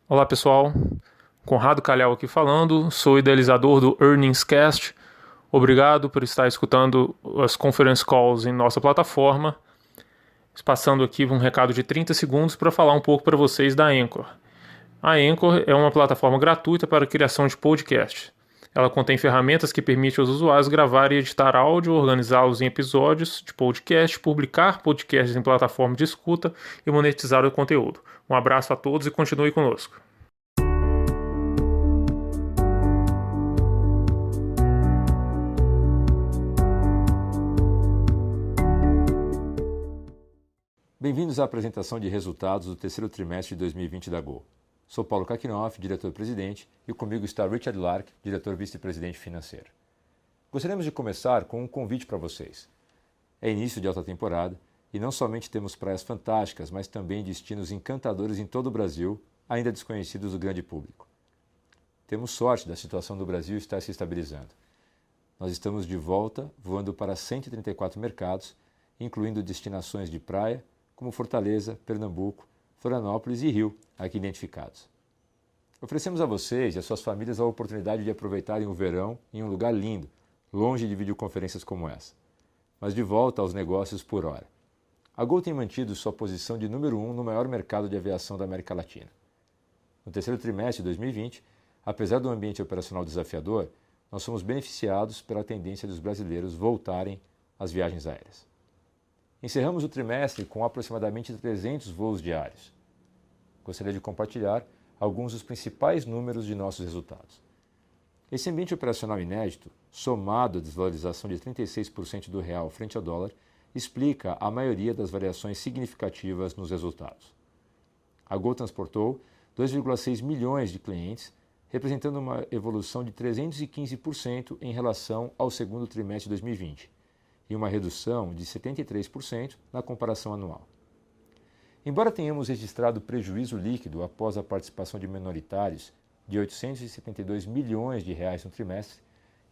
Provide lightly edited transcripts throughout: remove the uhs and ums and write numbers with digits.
Olá pessoal, Conrado Calhau aqui falando, sou idealizador do Earnings Cast. Obrigado por estar escutando as conference calls em nossa plataforma. Passando aqui um recado de 30 segundos para falar um pouco para vocês da Anchor. A Anchor é uma plataforma gratuita para a criação de podcast. Ela contém ferramentas que permitem aos usuários gravar e editar áudio, organizá-los em episódios de podcast, publicar podcasts em plataforma de escuta e monetizar o conteúdo. Um abraço a todos e continue conosco. Bem-vindos à apresentação de resultados do terceiro trimestre de 2020 da Gol. Sou Paulo Kakinoff, diretor-presidente, e comigo está Richard Lark, diretor-vice-presidente financeiro. Gostaríamos de começar com um convite para vocês. É início de alta temporada e não somente temos praias fantásticas, mas também destinos encantadores em todo o Brasil, ainda desconhecidos do grande público. Temos sorte da situação do Brasil estar se estabilizando. Nós estamos de volta, voando para 134 mercados, incluindo destinações de praia, como Fortaleza, Pernambuco, Florianópolis e Rio, aqui identificados. Oferecemos a vocês e a suas famílias a oportunidade de aproveitarem o verão em um lugar lindo, longe de videoconferências como essa. Mas de volta aos negócios por hora. A Gol tem mantido sua posição de número 1 no maior mercado de aviação da América Latina. No terceiro trimestre de 2020, apesar do ambiente operacional desafiador, nós somos beneficiados pela tendência dos brasileiros voltarem às viagens aéreas. Encerramos o trimestre com aproximadamente 300 voos diários. Gostaria de compartilhar alguns dos principais números de nossos resultados. Esse ambiente operacional inédito, somado à desvalorização de 36% do real frente ao dólar, explica a maioria das variações significativas nos resultados. A Gol transportou 2,6 milhões de clientes, representando uma evolução de 315% em relação ao segundo trimestre de 2020. E uma redução de 73% na comparação anual. Embora tenhamos registrado prejuízo líquido após a participação de minoritários de 872 milhões de reais no trimestre,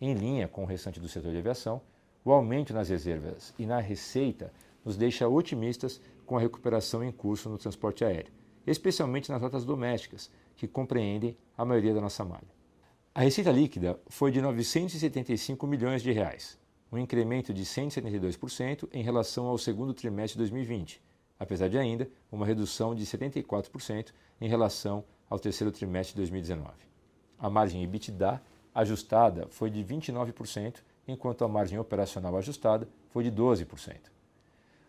em linha com o restante do setor de aviação, o aumento nas reservas e na receita nos deixa otimistas com a recuperação em curso no transporte aéreo, especialmente nas rotas domésticas, que compreendem a maioria da nossa malha. A receita líquida foi de 975 milhões de reais, um incremento de 172% em relação ao segundo trimestre de 2020, apesar de ainda uma redução de 74% em relação ao terceiro trimestre de 2019. A margem EBITDA ajustada foi de 29%, enquanto a margem operacional ajustada foi de 12%.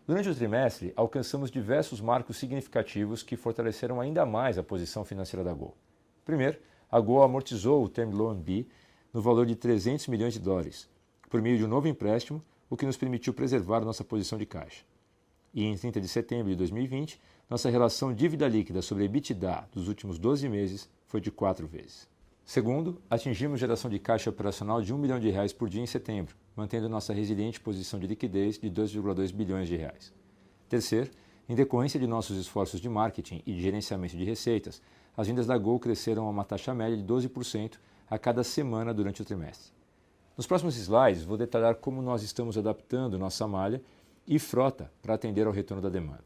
Durante o trimestre, alcançamos diversos marcos significativos que fortaleceram ainda mais a posição financeira da Gol. Primeiro, a Gol amortizou o Term Loan B no valor de 300 milhões de dólares, por meio de um novo empréstimo, o que nos permitiu preservar nossa posição de caixa. E em 30 de setembro de 2020, nossa relação dívida líquida sobre EBITDA dos últimos 12 meses foi de 4 vezes. Segundo, atingimos geração de caixa operacional de R$1 milhão por dia em setembro, mantendo nossa resiliente posição de liquidez de 2,2 bilhões de reais. Terceiro, em decorrência de nossos esforços de marketing e de gerenciamento de receitas, as vendas da Gol cresceram a uma taxa média de 12% a cada semana durante o trimestre. Nos próximos slides, vou detalhar como nós estamos adaptando nossa malha e frota para atender ao retorno da demanda.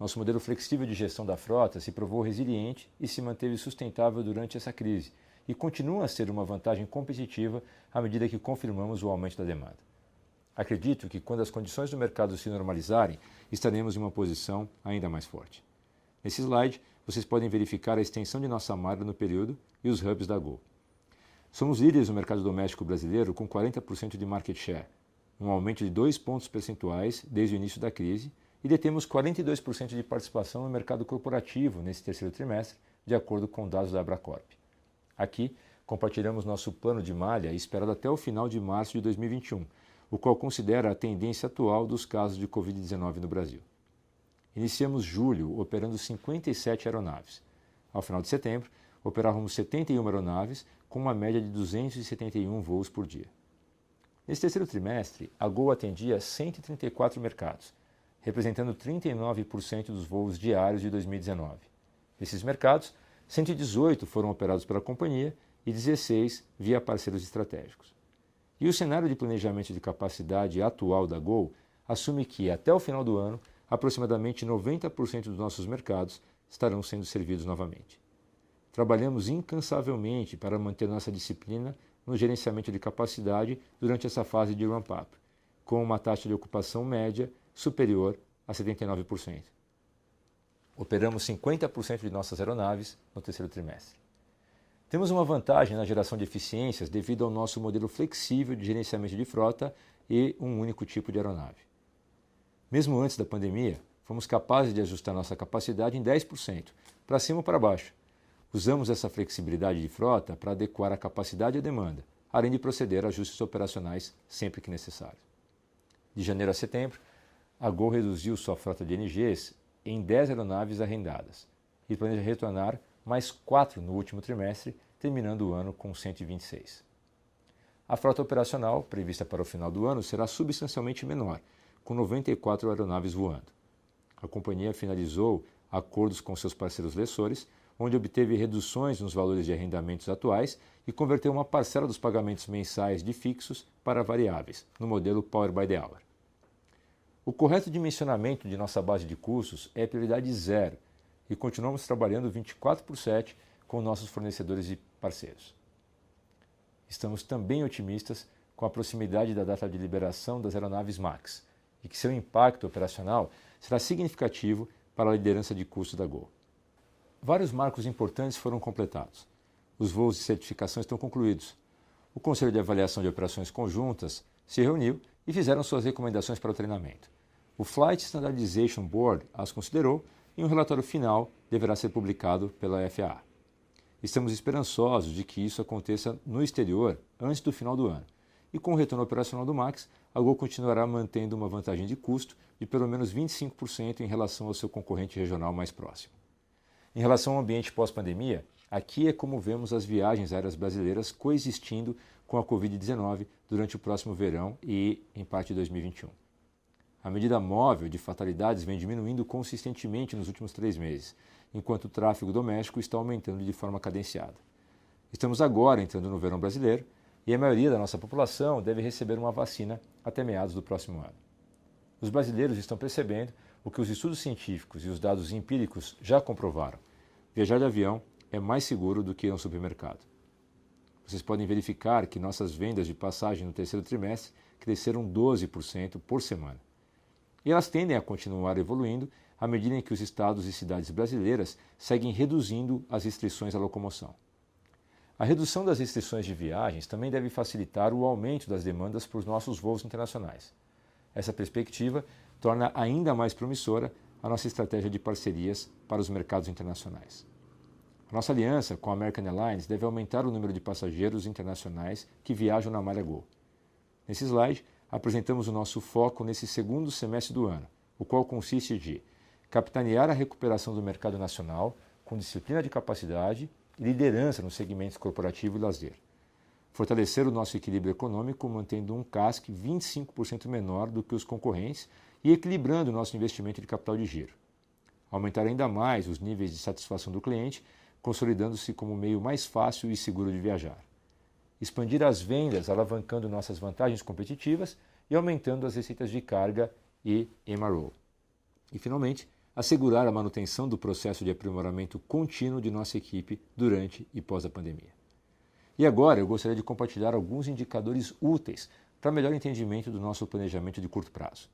Nosso modelo flexível de gestão da frota se provou resiliente e se manteve sustentável durante essa crise e continua a ser uma vantagem competitiva à medida que confirmamos o aumento da demanda. Acredito que quando as condições do mercado se normalizarem, estaremos em uma posição ainda mais forte. Nesse slide, vocês podem verificar a extensão de nossa malha no período e os hubs da Gol. Somos líderes no mercado doméstico brasileiro com 40% de market share, um aumento de 2 pontos percentuais desde o início da crise, e detemos 42% de participação no mercado corporativo nesse terceiro trimestre, de acordo com dados da Abracorp. Aqui, compartilhamos nosso plano de malha esperado até o final de março de 2021, o qual considera a tendência atual dos casos de Covid-19 no Brasil. Iniciamos julho operando 57 aeronaves. Ao final de setembro, operávamos 71 aeronaves, com uma média de 271 voos por dia. Nesse terceiro trimestre, a Gol atendia 134 mercados, representando 39% dos voos diários de 2019. Nesses mercados, 118 foram operados pela companhia e 16 via parceiros estratégicos. E o cenário de planejamento de capacidade atual da Gol assume que, até o final do ano, aproximadamente 90% dos nossos mercados estarão sendo servidos novamente. trabalhamos incansavelmente para manter nossa disciplina no gerenciamento de capacidade durante essa fase de ramp-up, com uma taxa de ocupação média superior a 79%. Operamos 50% de nossas aeronaves no terceiro trimestre. Temos uma vantagem na geração de eficiências devido ao nosso modelo flexível de gerenciamento de frota e um único tipo de aeronave. Mesmo antes da pandemia, fomos capazes de ajustar nossa capacidade em 10%, para cima ou para baixo. Usamos essa flexibilidade de frota para adequar a capacidade à demanda, além de proceder a ajustes operacionais sempre que necessário. De janeiro a setembro, a Gol reduziu sua frota de NGs em 10 aeronaves arrendadas e planeja retornar mais 4 no último trimestre, terminando o ano com 126. A frota operacional, prevista para o final do ano, será substancialmente menor, com 94 aeronaves voando. A companhia finalizou acordos com seus parceiros lessores, onde obteve reduções nos valores de arrendamentos atuais e converteu uma parcela dos pagamentos mensais de fixos para variáveis, no modelo Power by the Hour. O correto dimensionamento de nossa base de custos é prioridade zero e continuamos trabalhando 24/7 com nossos fornecedores e parceiros. Estamos também otimistas com a proximidade da data de liberação das aeronaves MAX e que seu impacto operacional será significativo para a liderança de custos da Gol. Vários marcos importantes foram completados. Os voos de certificação estão concluídos. O Conselho de Avaliação de Operações Conjuntas se reuniu e fizeram suas recomendações para o treinamento. O Flight Standardization Board as considerou e um relatório final deverá ser publicado pela FAA. Estamos esperançosos de que isso aconteça no exterior antes do final do ano. E com o retorno operacional do MAX, a Gol continuará mantendo uma vantagem de custo de pelo menos 25% em relação ao seu concorrente regional mais próximo. Em relação ao ambiente pós-pandemia, aqui é como vemos as viagens aéreas brasileiras coexistindo com a Covid-19 durante o próximo verão e em parte de 2021. A medida móvel de fatalidades vem diminuindo consistentemente nos últimos 3 meses, enquanto o tráfego doméstico está aumentando de forma cadenciada. Estamos agora entrando no verão brasileiro e a maioria da nossa população deve receber uma vacina até meados do próximo ano. Os brasileiros estão percebendo o que os estudos científicos e os dados empíricos já comprovaram. Viajar de avião é mais seguro do que ir ao supermercado. Vocês podem verificar que nossas vendas de passagem no terceiro trimestre cresceram 12% por semana. E elas tendem a continuar evoluindo à medida em que os estados e cidades brasileiras seguem reduzindo as restrições à locomoção. A redução das restrições de viagens também deve facilitar o aumento das demandas por nossos voos internacionais. Essa perspectiva torna ainda mais promissora a nossa estratégia de parcerias para os mercados internacionais. A nossa aliança com a American Airlines deve aumentar o número de passageiros internacionais que viajam na malha Gol. Nesse slide, apresentamos o nosso foco nesse segundo semestre do ano, o qual consiste de capitanear a recuperação do mercado nacional com disciplina de capacidade e liderança nos segmentos corporativo e lazer. Fortalecer o nosso equilíbrio econômico mantendo um CASC 25% menor do que os concorrentes e equilibrando o nosso investimento de capital de giro. Aumentar ainda mais os níveis de satisfação do cliente, consolidando-se como o meio mais fácil e seguro de viajar. Expandir as vendas, alavancando nossas vantagens competitivas e aumentando as receitas de carga e MRO. E, finalmente, assegurar a manutenção do processo de aprimoramento contínuo de nossa equipe durante e pós a pandemia. E agora eu gostaria de compartilhar alguns indicadores úteis para melhor entendimento do nosso planejamento de curto prazo.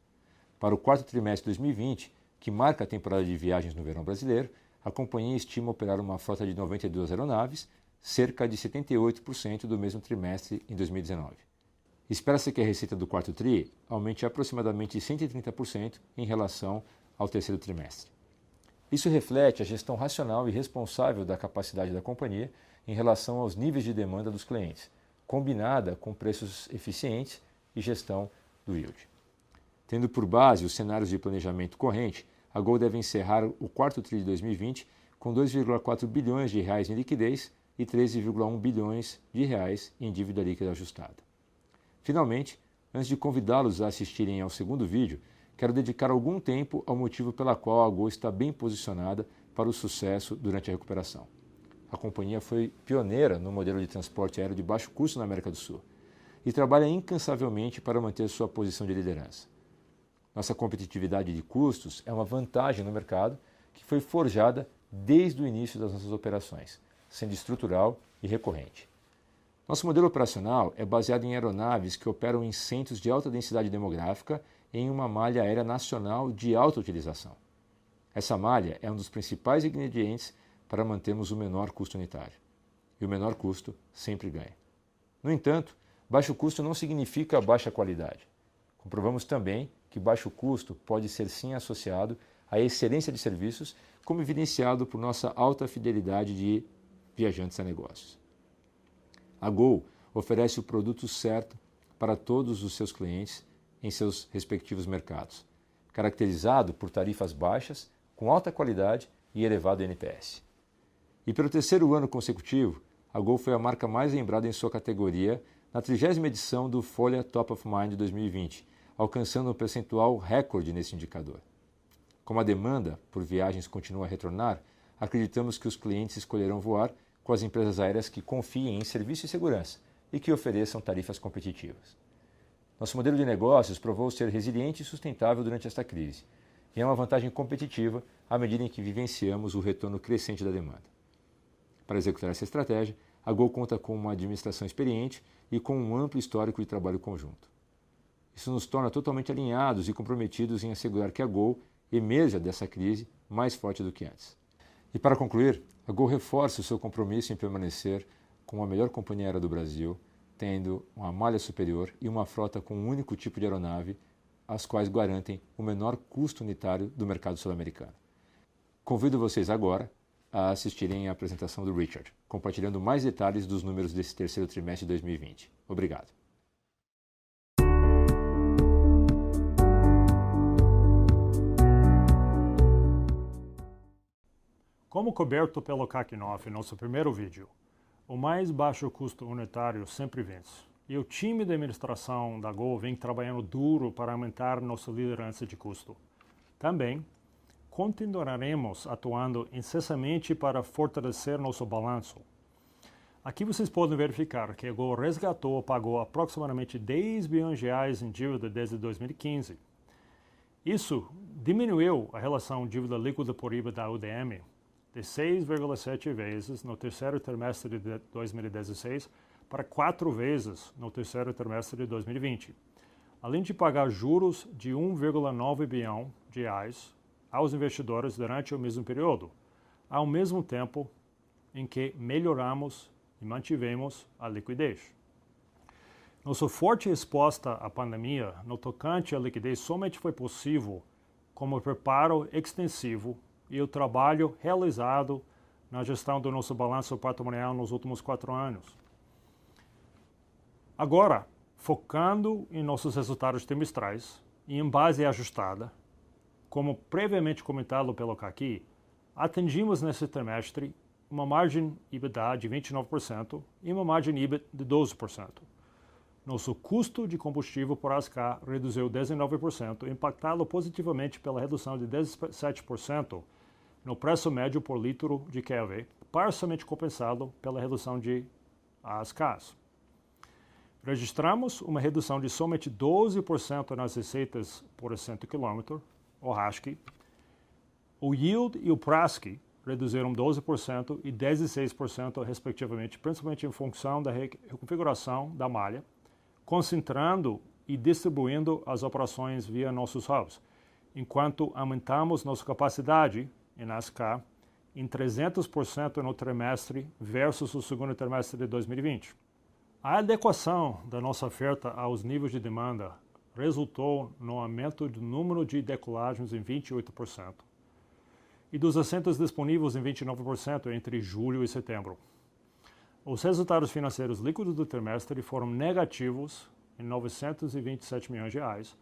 Para o quarto trimestre de 2020, que marca a temporada de viagens no verão brasileiro, a companhia estima operar uma frota de 92 aeronaves, cerca de 78% do mesmo trimestre em 2019. Espera-se que a receita do quarto TRI aumente aproximadamente 130% em relação ao terceiro trimestre. Isso reflete a gestão racional e responsável da capacidade da companhia em relação aos níveis de demanda dos clientes, combinada com preços eficientes e gestão do yield. Tendo por base os cenários de planejamento corrente, a Gol deve encerrar o quarto TRI de 2020 com 2,4 bilhões de reais em liquidez e 13,1 bilhões de reais em dívida líquida ajustada. Finalmente, antes de convidá-los a assistirem ao segundo vídeo, quero dedicar algum tempo ao motivo pela qual a Gol está bem posicionada para o sucesso durante a recuperação. A companhia foi pioneira no modelo de transporte aéreo de baixo custo na América do Sul e trabalha incansavelmente para manter sua posição de liderança. Nossa competitividade de custos é uma vantagem no mercado que foi forjada desde o início das nossas operações, sendo estrutural e recorrente. Nosso modelo operacional é baseado em aeronaves que operam em centros de alta densidade demográfica em uma malha aérea nacional de alta utilização. Essa malha é um dos principais ingredientes para mantermos o menor custo unitário. E o menor custo sempre ganha. No entanto, baixo custo não significa baixa qualidade. Comprovamos também que baixo custo pode ser sim associado à excelência de serviços, como evidenciado por nossa alta fidelidade de viajantes a negócios. A Gol oferece o produto certo para todos os seus clientes em seus respectivos mercados, caracterizado por tarifas baixas, com alta qualidade e elevado NPS. E pelo terceiro ano consecutivo, a Gol foi a marca mais lembrada em sua categoria na 30ª edição do Folha Top of Mind 2020, alcançando um percentual recorde nesse indicador. Como a demanda por viagens continua a retornar, acreditamos que os clientes escolherão voar com as empresas aéreas que confiem em serviço e segurança e que ofereçam tarifas competitivas. Nosso modelo de negócios provou ser resiliente e sustentável durante esta crise, e é uma vantagem competitiva à medida em que vivenciamos o retorno crescente da demanda. Para executar essa estratégia, a Gol conta com uma administração experiente e com um amplo histórico de trabalho conjunto. Isso nos torna totalmente alinhados e comprometidos em assegurar que a Gol emerja dessa crise mais forte do que antes. E para concluir, a Gol reforça o seu compromisso em permanecer como a melhor companhia aérea do Brasil, tendo uma malha superior e uma frota com um único tipo de aeronave, as quais garantem o menor custo unitário do mercado sul-americano. Convido vocês agora a assistirem à apresentação do Richard, compartilhando mais detalhes dos números desse terceiro trimestre de 2020. Obrigado. Como coberto pelo Kakinoff em nosso primeiro vídeo, o mais baixo custo unitário sempre vence. E o time de administração da Gol vem trabalhando duro para aumentar nossa liderança de custo. Também, continuaremos atuando incessantemente para fortalecer nosso balanço. Aqui vocês podem verificar que a Gol resgatou ou pagou aproximadamente 10 bilhões de reais em dívida desde 2015. Isso diminuiu a relação dívida líquida por IVA da UDM de 6,7 vezes no terceiro trimestre de 2016 para 4 vezes no terceiro trimestre de 2020, além de pagar juros de 1,9 bilhão de reais aos investidores durante o mesmo período, ao mesmo tempo em que melhoramos e mantivemos a liquidez. Nossa forte resposta à pandemia no tocante à liquidez somente foi possível como preparo extensivo e o trabalho realizado na gestão do nosso balanço patrimonial nos últimos 4 anos. Agora, focando em nossos resultados trimestrais e em base ajustada, como previamente comentado pelo Kaki, atingimos nesse trimestre uma margem EBITDA de 29% e uma margem EBIT de 12%. Nosso custo de combustível por ASK reduziu 19%, impactado positivamente pela redução de 17% no preço médio por litro de QLV, parcialmente compensado pela redução de ASKs. Registramos uma redução de somente 12% nas receitas por 100 km, o RASK. O yield e o PRASK reduziram 12% e 16%, respectivamente, principalmente em função da reconfiguração da malha, concentrando e distribuindo as operações via nossos hubs, enquanto aumentamos nossa capacidade em ASK em 300% no trimestre versus o segundo trimestre de 2020. A adequação da nossa oferta aos níveis de demanda resultou no aumento do número de decolagens em 28% e dos assentos disponíveis em 29% entre julho e setembro. Os resultados financeiros líquidos do trimestre foram negativos em 927 milhões de reais,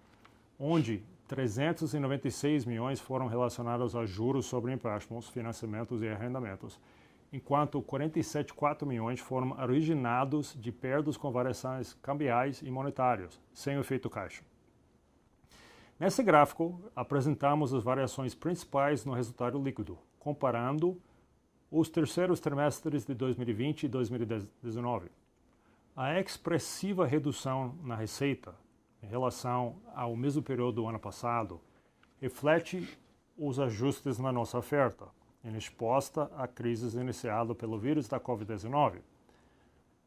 onde 396 milhões foram relacionados a juros sobre empréstimos, financiamentos e arrendamentos, enquanto 47,4 milhões foram originados de perdas com variações cambiais e monetárias, sem efeito caixa. Nesse gráfico, apresentamos as variações principais no resultado líquido, comparando os terceiros trimestres de 2020 e 2019. A expressiva redução na receita em relação ao mesmo período do ano passado reflete os ajustes na nossa oferta, em resposta à crise iniciada pelo vírus da Covid-19.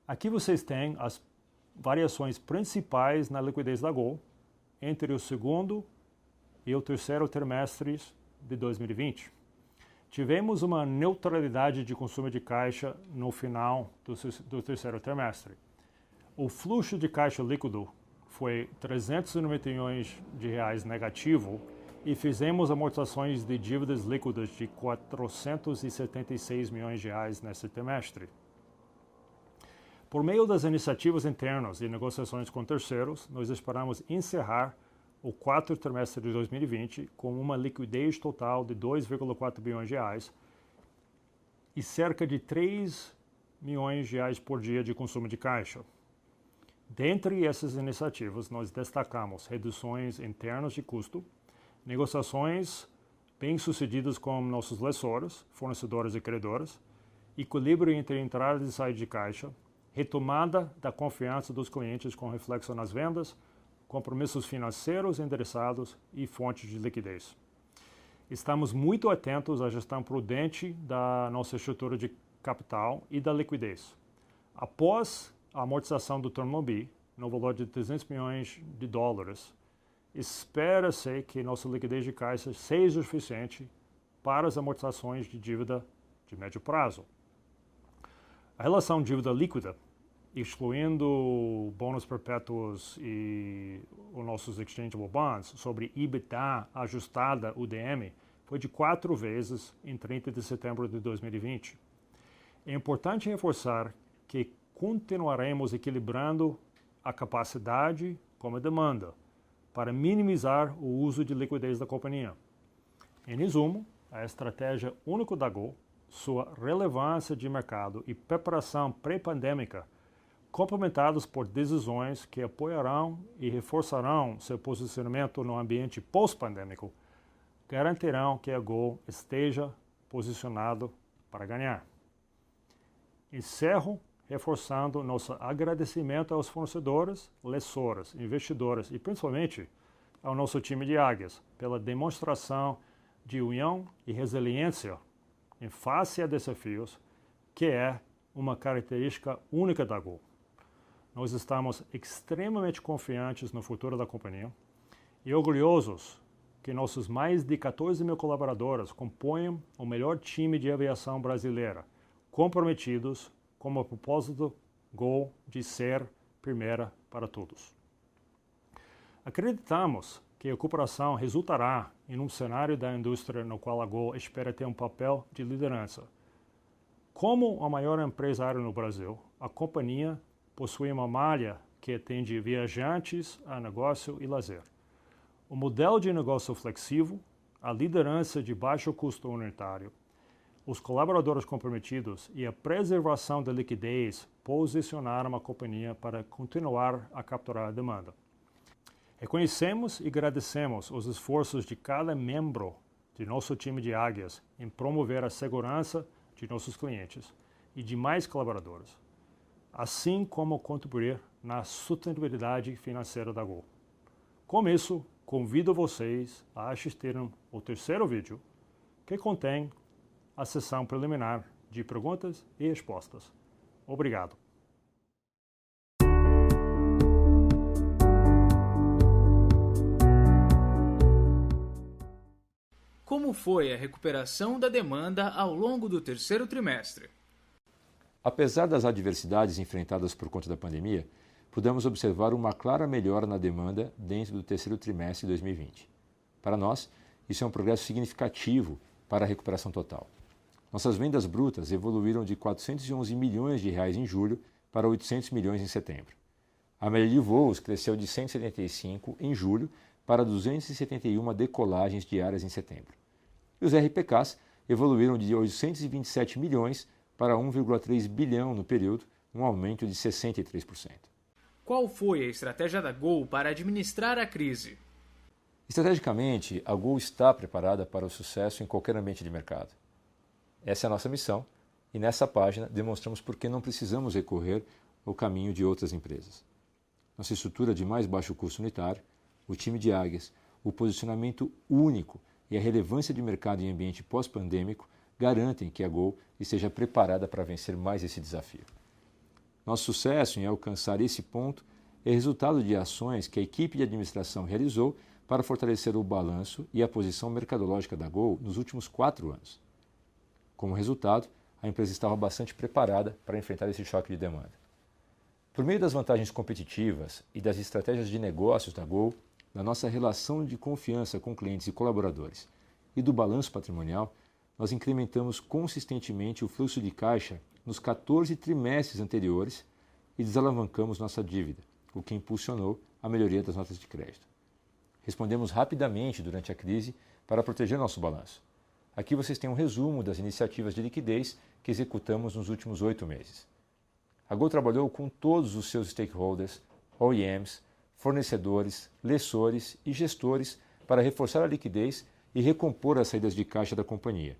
Aqui vocês têm as variações principais na liquidez da Gol entre o segundo e o terceiro trimestre de 2020. Tivemos uma neutralidade de consumo de caixa no final do terceiro trimestre. O fluxo de caixa líquido foi 390 milhões de reais negativo e fizemos amortizações de dívidas líquidas de 476 milhões de reais nesse trimestre. Por meio das iniciativas internas e negociações com terceiros, nós esperamos encerrar o quarto trimestre de 2020 com uma liquidez total de 2,4 bilhões de reais e cerca de 3 milhões de reais por dia de consumo de caixa. Dentre essas iniciativas, nós destacamos reduções internas de custo, negociações bem-sucedidas com nossos lessores, fornecedores e credores, equilíbrio entre entrada e saída de caixa, retomada da confiança dos clientes com reflexo nas vendas, compromissos financeiros endereçados e fontes de liquidez. Estamos muito atentos à gestão prudente da nossa estrutura de capital e da liquidez. Após a amortização do Term Loan B, no valor de 300 milhões de dólares, espera-se que nossa liquidez de caixa seja suficiente para as amortizações de dívida de médio prazo. A relação dívida líquida, excluindo bônus perpétuos e os nossos exchangeable bonds, sobre EBITDA ajustada UDM, foi de 4 vezes em 30 de setembro de 2020. É importante reforçar que continuaremos equilibrando a capacidade com a demanda para minimizar o uso de liquidez da companhia. Em resumo, a estratégia única da Gol, sua relevância de mercado e preparação pré-pandêmica, complementados por decisões que apoiarão e reforçarão seu posicionamento no ambiente pós-pandêmico, garantirão que a Gol esteja posicionado para ganhar. Encerro reforçando nosso agradecimento aos fornecedores, lessores, investidores e principalmente ao nosso time de águias pela demonstração de união e resiliência em face a desafios, que é uma característica única da Gol. Nós estamos extremamente confiantes no futuro da companhia e orgulhosos que nossos mais de 14 mil colaboradores compõem o melhor time de aviação brasileira, comprometidos com o propósito Gol de ser primeira para todos. Acreditamos que a cooperação resultará em um cenário da indústria no qual a Gol espera ter um papel de liderança. Como a maior empresa aérea no Brasil, a companhia possui uma malha que atende viajantes a negócio e lazer. O modelo de negócio flexível, a liderança de baixo custo unitário, os colaboradores comprometidos e a preservação da liquidez posicionaram a companhia para continuar a capturar a demanda. Reconhecemos e agradecemos os esforços de cada membro de nosso time de águias em promover a segurança de nossos clientes e demais colaboradores, assim como contribuir na sustentabilidade financeira da Gol. Com isso, convido vocês a assistirem ao terceiro vídeo, que contém a sessão preliminar de perguntas e respostas. Obrigado. Como foi a recuperação da demanda ao longo do terceiro trimestre? Apesar das adversidades enfrentadas por conta da pandemia, pudemos observar uma clara melhora na demanda dentro do terceiro trimestre de 2020. Para nós, isso é um progresso significativo para a recuperação total. Nossas vendas brutas evoluíram de 411 milhões de reais em julho para 800 milhões em setembro. A média de voos cresceu de 175 em julho para 271 decolagens diárias em setembro. E os RPKs evoluíram de 827 milhões para 1,3 bilhão no período, um aumento de 63%. Qual foi a estratégia da Gol para administrar a crise? Estrategicamente, a Gol está preparada para o sucesso em qualquer ambiente de mercado. Essa é a nossa missão e nessa página demonstramos por que não precisamos recorrer ao caminho de outras empresas. Nossa estrutura de mais baixo custo unitário, o time de águias, o posicionamento único e a relevância de mercado em ambiente pós-pandêmico garantem que a Gol esteja preparada para vencer mais esse desafio. Nosso sucesso em alcançar esse ponto é resultado de ações que a equipe de administração realizou para fortalecer o balanço e a posição mercadológica da Gol nos últimos 4 anos. Como resultado, a empresa estava bastante preparada para enfrentar esse choque de demanda. Por meio das vantagens competitivas e das estratégias de negócios da Gol, da nossa relação de confiança com clientes e colaboradores e do balanço patrimonial, nós incrementamos consistentemente o fluxo de caixa nos 14 trimestres anteriores e desalavancamos nossa dívida, o que impulsionou a melhoria das notas de crédito. Respondemos rapidamente durante a crise para proteger nosso balanço. Aqui vocês têm um resumo das iniciativas de liquidez que executamos nos últimos 8 meses. A Gol trabalhou com todos os seus stakeholders, OEMs, fornecedores, lessores e gestores para reforçar a liquidez e recompor as saídas de caixa da companhia,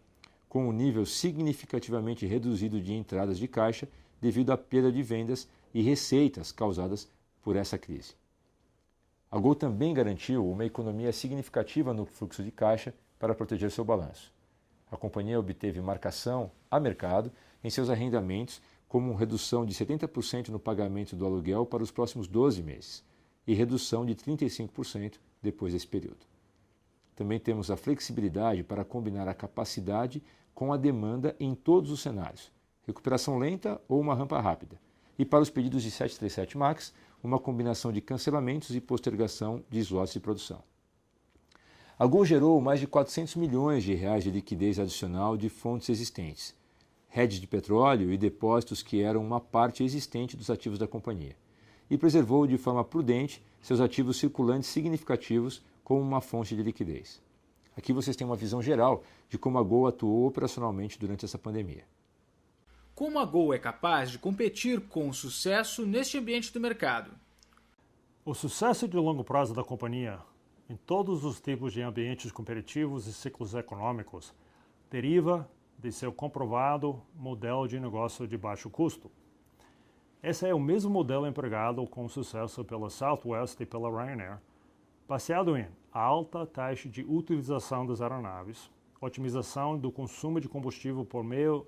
com um nível significativamente reduzido de entradas de caixa devido à perda de vendas e receitas causadas por essa crise. A Gol também garantiu uma economia significativa no fluxo de caixa para proteger seu balanço. A companhia obteve marcação a mercado em seus arrendamentos, como redução de 70% no pagamento do aluguel para os próximos 12 meses e redução de 35% depois desse período. Também temos a flexibilidade para combinar a capacidade com a demanda em todos os cenários, recuperação lenta ou uma rampa rápida, e para os pedidos de 737 MAX, uma combinação de cancelamentos e postergação de slots de produção. A Gol gerou mais de 400 milhões de reais de liquidez adicional de fontes existentes, hedge de petróleo e depósitos que eram uma parte existente dos ativos da companhia, e preservou de forma prudente seus ativos circulantes significativos como uma fonte de liquidez. Aqui vocês têm uma visão geral de como a Gol atuou operacionalmente durante essa pandemia. Como a Gol é capaz de competir com sucesso neste ambiente do mercado? O sucesso de longo prazo da companhia, em todos os tipos de ambientes competitivos e ciclos econômicos, deriva de seu comprovado modelo de negócio de baixo custo. Esse é o mesmo modelo empregado com sucesso pela Southwest e pela Ryanair, baseado em alta taxa de utilização das aeronaves, otimização do consumo de combustível por meio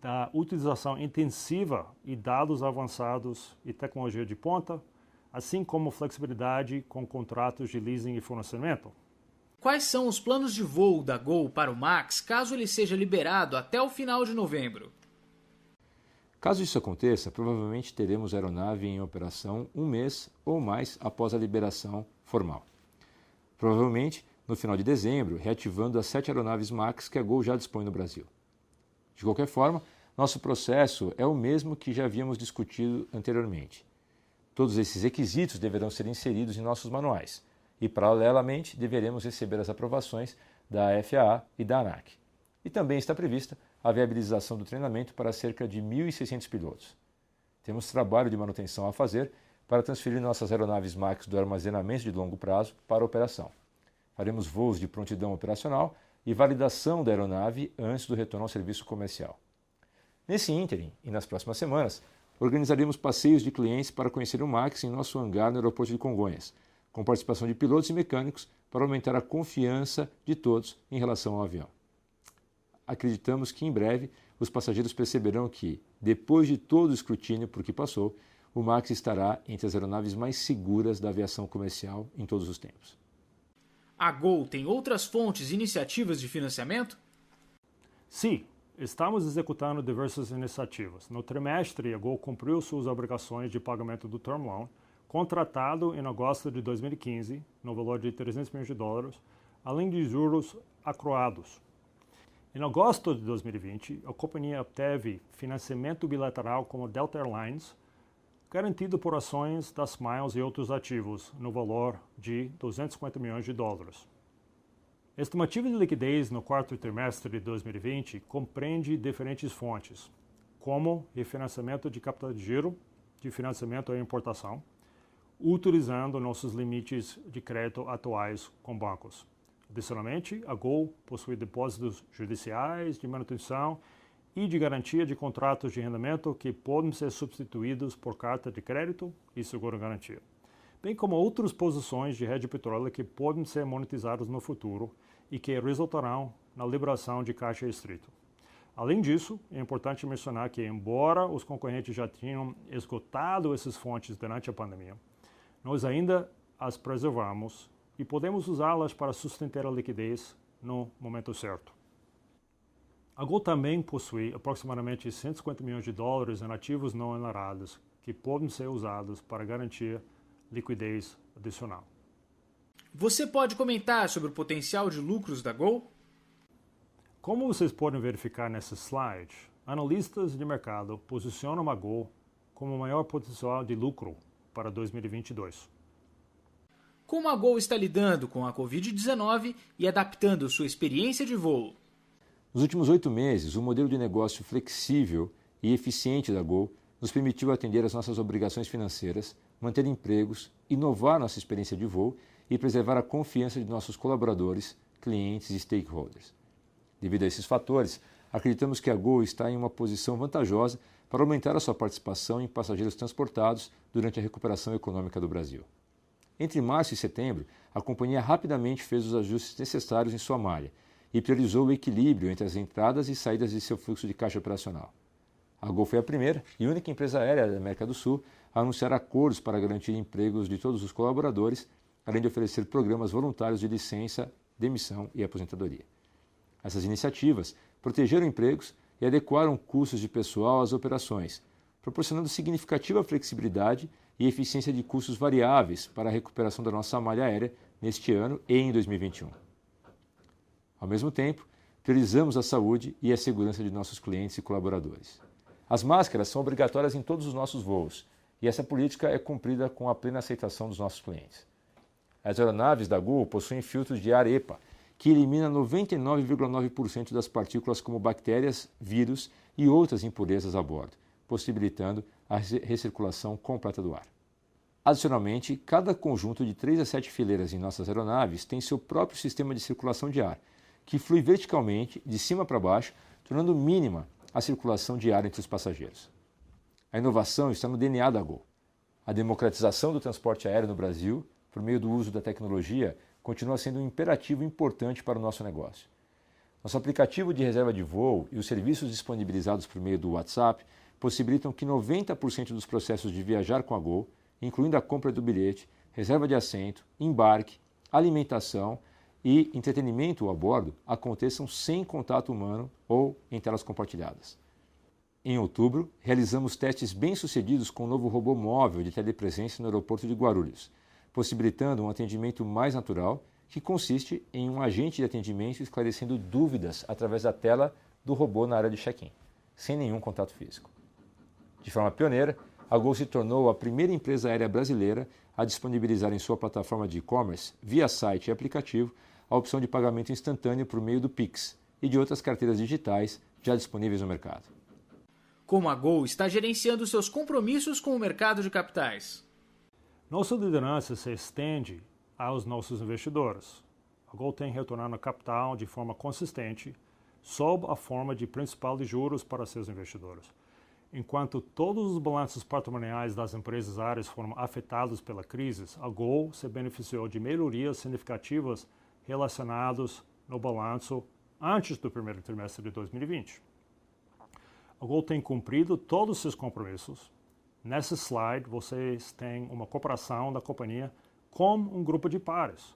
da utilização intensiva e dados avançados e tecnologia de ponta, assim como flexibilidade com contratos de leasing e fornecimento. Quais são os planos de voo da Gol para o MAX caso ele seja liberado até o final de novembro? Caso isso aconteça, provavelmente teremos a aeronave em operação um mês ou mais após a liberação formal. Provavelmente no final de dezembro, reativando as 7 aeronaves MAX que a Gol já dispõe no Brasil. De qualquer forma, nosso processo é o mesmo que já havíamos discutido anteriormente. Todos esses requisitos deverão ser inseridos em nossos manuais e, paralelamente, deveremos receber as aprovações da FAA e da ANAC. E também está prevista a viabilização do treinamento para cerca de 1.600 pilotos. Temos trabalho de manutenção a fazer para transferir nossas aeronaves MAX do armazenamento de longo prazo para a operação. Faremos voos de prontidão operacional e validação da aeronave antes do retorno ao serviço comercial. Nesse ínterim e nas próximas semanas, organizaremos passeios de clientes para conhecer o MAX em nosso hangar no aeroporto de Congonhas, com participação de pilotos e mecânicos para aumentar a confiança de todos em relação ao avião. Acreditamos que em breve os passageiros perceberão que, depois de todo o escrutínio por que passou, o MAX estará entre as aeronaves mais seguras da aviação comercial em todos os tempos. A Gol tem outras fontes e iniciativas de financiamento? Sim, estamos executando diversas iniciativas. No trimestre, a Gol cumpriu suas obrigações de pagamento do term loan, contratado em agosto de 2015, no valor de $300 milhões, além de juros acruados. Em agosto de 2020, a companhia obteve financiamento bilateral com a Delta Airlines, garantido por ações da Smiles e outros ativos, no valor de $250 milhões. A estimativa de liquidez no quarto trimestre de 2020 compreende diferentes fontes, como refinanciamento de capital de giro, de financiamento à importação, utilizando nossos limites de crédito atuais com bancos. Adicionalmente, a Gol possui depósitos judiciais de manutenção e de garantia de contratos de arrendamento que podem ser substituídos por carta de crédito e seguro-garantia, bem como outras posições de hedge de petróleo que podem ser monetizadas no futuro e que resultarão na liberação de caixa restrito. Além disso, é importante mencionar que, embora os concorrentes já tenham esgotado essas fontes durante a pandemia, nós ainda as preservamos e podemos usá-las para sustentar a liquidez no momento certo. A Gol também possui aproximadamente 150 milhões de dólares em ativos não onerados que podem ser usados para garantir liquidez adicional. Você pode comentar sobre o potencial de lucros da Gol? Como vocês podem verificar nesse slide, analistas de mercado posicionam a Gol como o maior potencial de lucro para 2022. Como a Gol está lidando com a Covid-19 e adaptando sua experiência de voo? Nos últimos 8 meses, o modelo de negócio flexível e eficiente da Gol nos permitiu atender às nossas obrigações financeiras, manter empregos, inovar nossa experiência de voo e preservar a confiança de nossos colaboradores, clientes e stakeholders. Devido a esses fatores, acreditamos que a Gol está em uma posição vantajosa para aumentar a sua participação em passageiros transportados durante a recuperação econômica do Brasil. Entre março e setembro, a companhia rapidamente fez os ajustes necessários em sua malha e priorizou o equilíbrio entre as entradas e saídas de seu fluxo de caixa operacional. A Gol foi a primeira e única empresa aérea da América do Sul a anunciar acordos para garantir empregos de todos os colaboradores, além de oferecer programas voluntários de licença, demissão e aposentadoria. Essas iniciativas protegeram empregos e adequaram custos de pessoal às operações, proporcionando significativa flexibilidade e eficiência de custos variáveis para a recuperação da nossa malha aérea neste ano e em 2021. Ao mesmo tempo, priorizamos a saúde e a segurança de nossos clientes e colaboradores. As máscaras são obrigatórias em todos os nossos voos e essa política é cumprida com a plena aceitação dos nossos clientes. As aeronaves da Gol possuem filtros de ar EPA, que elimina 99,9% das partículas como bactérias, vírus e outras impurezas a bordo, possibilitando a recirculação completa do ar. Adicionalmente, cada conjunto de 3 a 7 fileiras em nossas aeronaves tem seu próprio sistema de circulação de ar, que flui verticalmente, de cima para baixo, tornando mínima a circulação de ar entre os passageiros. A inovação está no DNA da Gol. A democratização do transporte aéreo no Brasil, por meio do uso da tecnologia, continua sendo um imperativo importante para o nosso negócio. Nosso aplicativo de reserva de voo e os serviços disponibilizados por meio do WhatsApp possibilitam que 90% dos processos de viajar com a Gol, incluindo a compra do bilhete, reserva de assento, embarque, alimentação e entretenimento a bordo, aconteçam sem contato humano ou em telas compartilhadas. Em outubro, realizamos testes bem-sucedidos com o novo robô móvel de telepresença no aeroporto de Guarulhos, possibilitando um atendimento mais natural, que consiste em um agente de atendimento esclarecendo dúvidas através da tela do robô na área de check-in, sem nenhum contato físico. De forma pioneira, a Gol se tornou a primeira empresa aérea brasileira a disponibilizar em sua plataforma de e-commerce, via site e aplicativo, a opção de pagamento instantâneo por meio do Pix e de outras carteiras digitais já disponíveis no mercado. Como a Gol está gerenciando seus compromissos com o mercado de capitais? Nossa liderança se estende aos nossos investidores. A Gol tem retornado capital de forma consistente, sob a forma de principal de juros para seus investidores. Enquanto todos os balanços patrimoniais das empresas aéreas foram afetados pela crise, a Gol se beneficiou de melhorias significativas relacionadas no balanço antes do primeiro trimestre de 2020. A Gol tem cumprido todos os seus compromissos. Nesse slide, vocês têm uma comparação da companhia com um grupo de pares.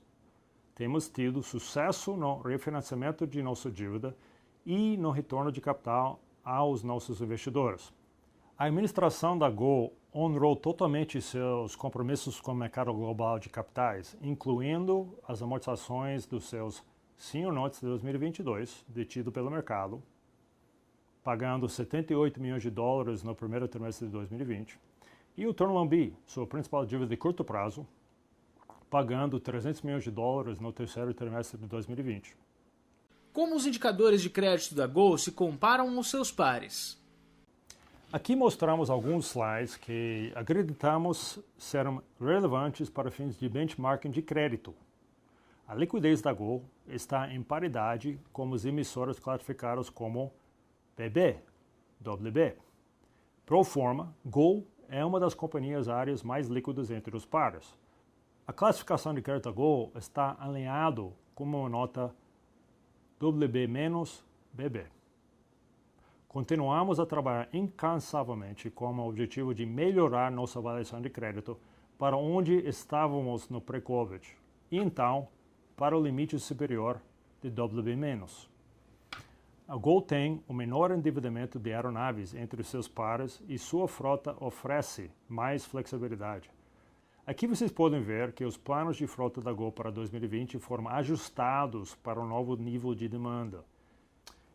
Temos tido sucesso no refinanciamento de nossa dívida e no retorno de capital aos nossos investidores. A administração da Gol honrou totalmente seus compromissos com o mercado global de capitais, incluindo as amortizações dos seus Senior Notes de 2022, detido pelo mercado, pagando 78 milhões de dólares no primeiro trimestre de 2020, e o Term Loan B, sua principal dívida de curto prazo, pagando 300 milhões de dólares no terceiro trimestre de 2020. Como os indicadores de crédito da Gol se comparam aos seus pares? Aqui mostramos alguns slides que acreditamos serão relevantes para fins de benchmarking de crédito. A liquidez da Gol está em paridade com os emissores classificados como BB, WB. Pro forma, Gol é uma das companhias aéreas mais líquidas entre os pares. A classificação de crédito da Gol está alinhado com uma nota WB-BB. continuamos a trabalhar incansavelmente com o objetivo de melhorar nossa avaliação de crédito para onde estávamos no pré-Covid e então para o limite superior de BB-. A Gol tem o menor endividamento de aeronaves entre os seus pares e sua frota oferece mais flexibilidade. Aqui vocês podem ver que os planos de frota da Gol para 2020 foram ajustados para o novo nível de demanda.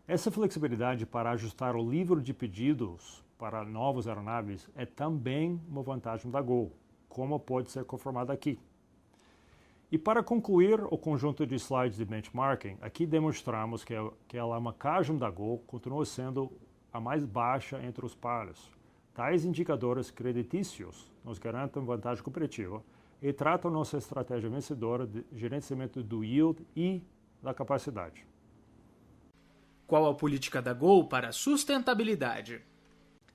Essa flexibilidade para ajustar o livro de pedidos para novas aeronaves é também uma vantagem da Gol, como pode ser confirmado aqui. E para concluir o conjunto de slides de benchmarking, aqui demonstramos que a alavancagem da Gol continua sendo a mais baixa entre os pares. Tais indicadores creditícios nos garantem vantagem competitiva e tratam nossa estratégia vencedora de gerenciamento do yield e da capacidade. Qual a política da Gol para a sustentabilidade?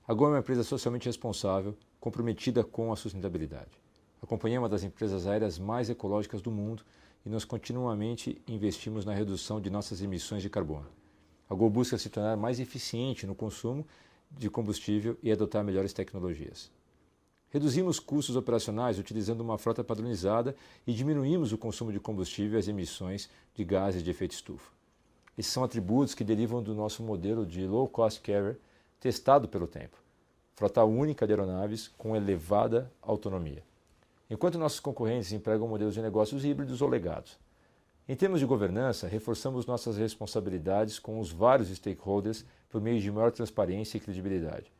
A Gol é uma empresa socialmente responsável, comprometida com a sustentabilidade. A companhia é uma das empresas aéreas mais ecológicas do mundo e nós continuamente investimos na redução de nossas emissões de carbono. A Gol busca se tornar mais eficiente no consumo de combustível e adotar melhores tecnologias. Reduzimos custos operacionais utilizando uma frota padronizada e diminuímos o consumo de combustível e as emissões de gases de efeito estufa. Esses são atributos que derivam do nosso modelo de low cost carrier testado pelo tempo. Frota única de aeronaves com elevada autonomia. Enquanto nossos concorrentes empregam modelos de negócios híbridos ou legados. Em termos de governança, reforçamos nossas responsabilidades com os vários stakeholders por meio de maior transparência e credibilidade.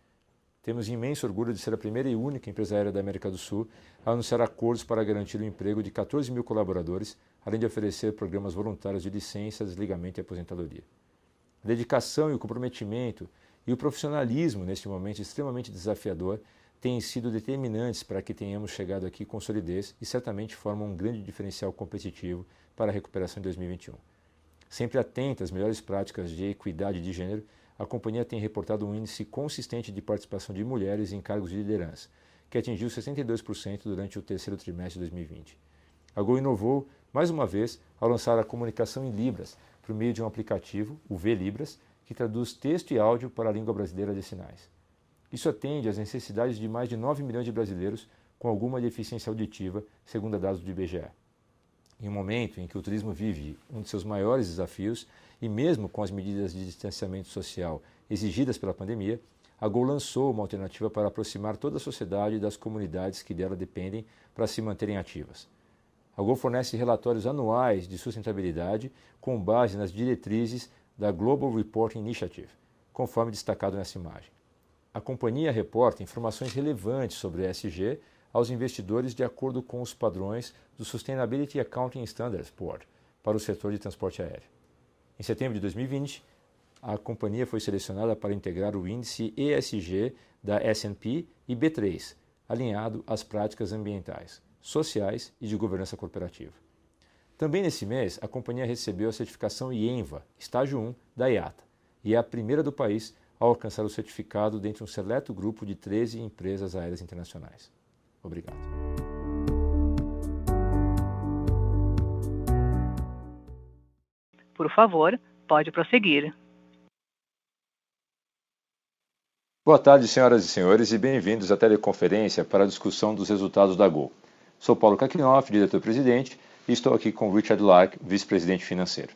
Temos imenso orgulho de ser a primeira e única empresa aérea da América do Sul a anunciar acordos para garantir o emprego de 14 mil colaboradores, além de oferecer programas voluntários de licença, desligamento e aposentadoria. A dedicação e o comprometimento e o profissionalismo neste momento extremamente desafiador têm sido determinantes para que tenhamos chegado aqui com solidez e certamente formam um grande diferencial competitivo para a recuperação em 2021. Sempre atenta às melhores práticas de equidade de gênero, a companhia tem reportado um índice consistente de participação de mulheres em cargos de liderança, que atingiu 62% durante o terceiro trimestre de 2020. A Gol inovou, mais uma vez, ao lançar a comunicação em Libras, por meio de um aplicativo, o V-Libras, que traduz texto e áudio para a língua brasileira de sinais. Isso atende às necessidades de mais de 9 milhões de brasileiros com alguma deficiência auditiva, segundo dados do IBGE. Em um momento em que o turismo vive um de seus maiores desafios, e mesmo com as medidas de distanciamento social exigidas pela pandemia, a Gol lançou uma alternativa para aproximar toda a sociedade das comunidades que dela dependem para se manterem ativas. A Gol fornece relatórios anuais de sustentabilidade com base nas diretrizes da Global Reporting Initiative, conforme destacado nessa imagem. A companhia reporta informações relevantes sobre ESG aos investidores de acordo com os padrões do Sustainability Accounting Standards Board para o setor de transporte aéreo. Em setembro de 2020, a companhia foi selecionada para integrar o índice ESG da S&P e B3, alinhado às práticas ambientais, sociais e de governança corporativa. Também nesse mês, a companhia recebeu a certificação IENVA, estágio 1, da IATA, e é a primeira do país a alcançar o certificado dentre um seleto grupo de 13 empresas aéreas internacionais. Obrigado. Por favor, pode prosseguir. Boa tarde, senhoras e senhores, e bem-vindos à teleconferência para a discussão dos resultados da Gol. Sou Paulo Kakinoff, diretor-presidente, e estou aqui com Richard Lark, vice-presidente financeiro.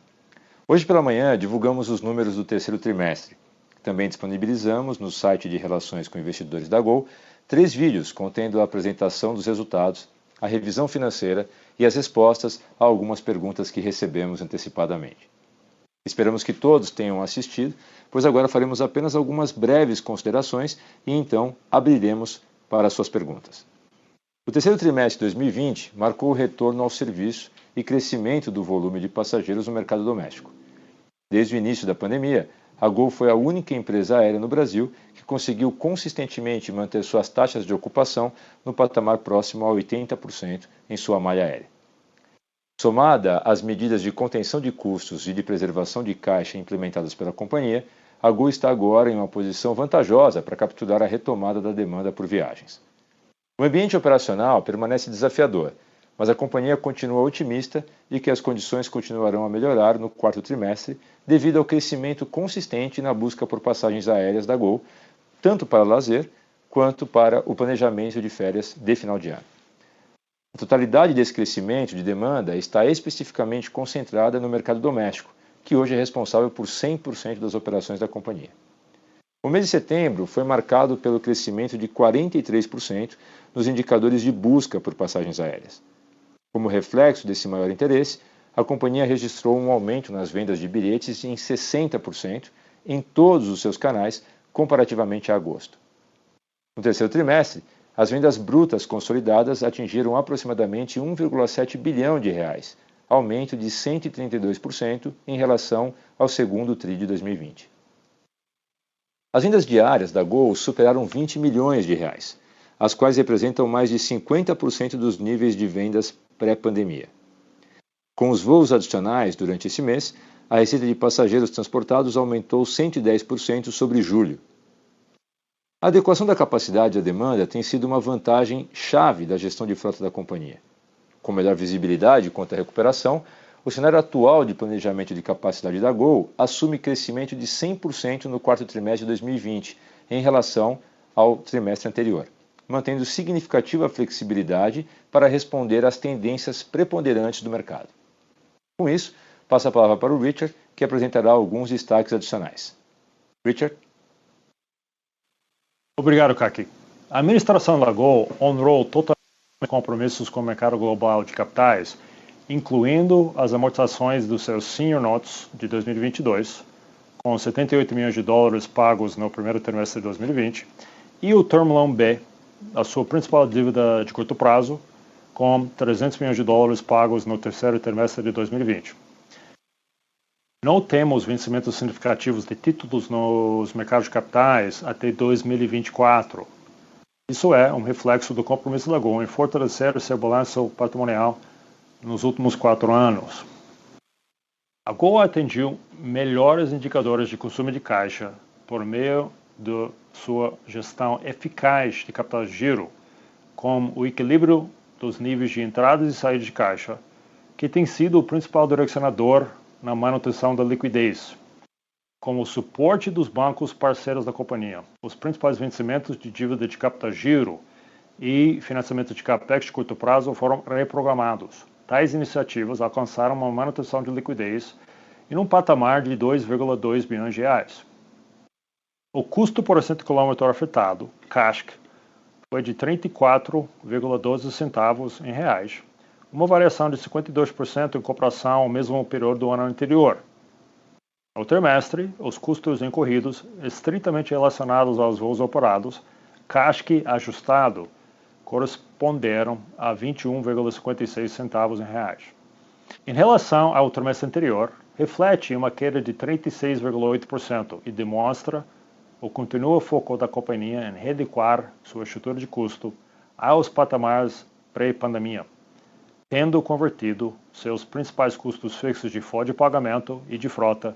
Hoje pela manhã divulgamos os números do terceiro trimestre. Também disponibilizamos no site de Relações com Investidores da Gol 3 vídeos contendo a apresentação dos resultados, a revisão financeira e as respostas a algumas perguntas que recebemos antecipadamente. Esperamos que todos tenham assistido, pois agora faremos apenas algumas breves considerações e então abriremos para suas perguntas. O terceiro trimestre de 2020 marcou o retorno ao serviço e crescimento do volume de passageiros no mercado doméstico. Desde o início da pandemia, a Gol foi a única empresa aérea no Brasil que conseguiu consistentemente manter suas taxas de ocupação no patamar próximo a 80% em sua malha aérea. Somada às medidas de contenção de custos e de preservação de caixa implementadas pela companhia, a Gol está agora em uma posição vantajosa para capturar a retomada da demanda por viagens. O ambiente operacional permanece desafiador, mas a companhia continua otimista de que as condições continuarão a melhorar no quarto trimestre devido ao crescimento consistente na busca por passagens aéreas da Gol, tanto para lazer quanto para o planejamento de férias de final de ano. A totalidade desse crescimento de demanda está especificamente concentrada no mercado doméstico, que hoje é responsável por 100% das operações da companhia. O mês de setembro foi marcado pelo crescimento de 43% nos indicadores de busca por passagens aéreas. Como reflexo desse maior interesse, a companhia registrou um aumento nas vendas de bilhetes em 60% em todos os seus canais comparativamente a agosto. No terceiro trimestre, as vendas brutas consolidadas atingiram aproximadamente 1,7 bilhão de reais, aumento de 132% em relação ao segundo TRI de 2020. As vendas diárias da Gol superaram 20 milhões de reais, as quais representam mais de 50% dos níveis de vendas pré-pandemia. Com os voos adicionais durante esse mês, a receita de passageiros transportados aumentou 110% sobre julho. A adequação da capacidade à demanda tem sido uma vantagem chave da gestão de frota da companhia. Com melhor visibilidade quanto à recuperação, o cenário atual de planejamento de capacidade da Gol assume crescimento de 100% no quarto trimestre de 2020 em relação ao trimestre anterior, mantendo significativa flexibilidade para responder às tendências preponderantes do mercado. Com isso, passo a palavra para o Richard, que apresentará alguns destaques adicionais. Richard? Obrigado, Kaki. A administração da Gol honrou totalmente os compromissos com o mercado global de capitais, incluindo as amortizações dos seus Senior Notes de 2022, com 78 milhões de dólares pagos no primeiro trimestre de 2020, e o Term Loan B, a sua principal dívida de curto prazo, com 300 milhões de dólares pagos no terceiro trimestre de 2020. Não temos vencimentos significativos de títulos nos mercados de capitais até 2024. Isso é um reflexo do compromisso da Gol em fortalecer seu balanço patrimonial nos últimos 4 anos. A Gol atingiu melhores indicadores de consumo de caixa por meio de sua gestão eficaz de capital de giro, com o equilíbrio dos níveis de entradas e saídas de caixa, que tem sido o principal direcionador na manutenção da liquidez. Como suporte dos bancos parceiros da companhia, os principais vencimentos de dívida de capital giro e financiamento de capex de curto prazo foram reprogramados. Tais iniciativas alcançaram uma manutenção de liquidez em um patamar de 2,2 bilhões de reais. O custo por cento quilômetro afetado, CASK, foi de 34,12 centavos em reais, uma variação de 52% em comparação ao mesmo período do ano anterior. No trimestre, os custos incorridos, estritamente relacionados aos voos operados, CASK ajustado, corresponderam a 21,56 centavos em reais. Em relação ao trimestre anterior, reflete uma queda de 36,8% e demonstra o contínuo foco da companhia em readequar sua estrutura de custo aos patamares pré-pandemia, tendo convertido seus principais custos fixos de folha de pagamento e de frota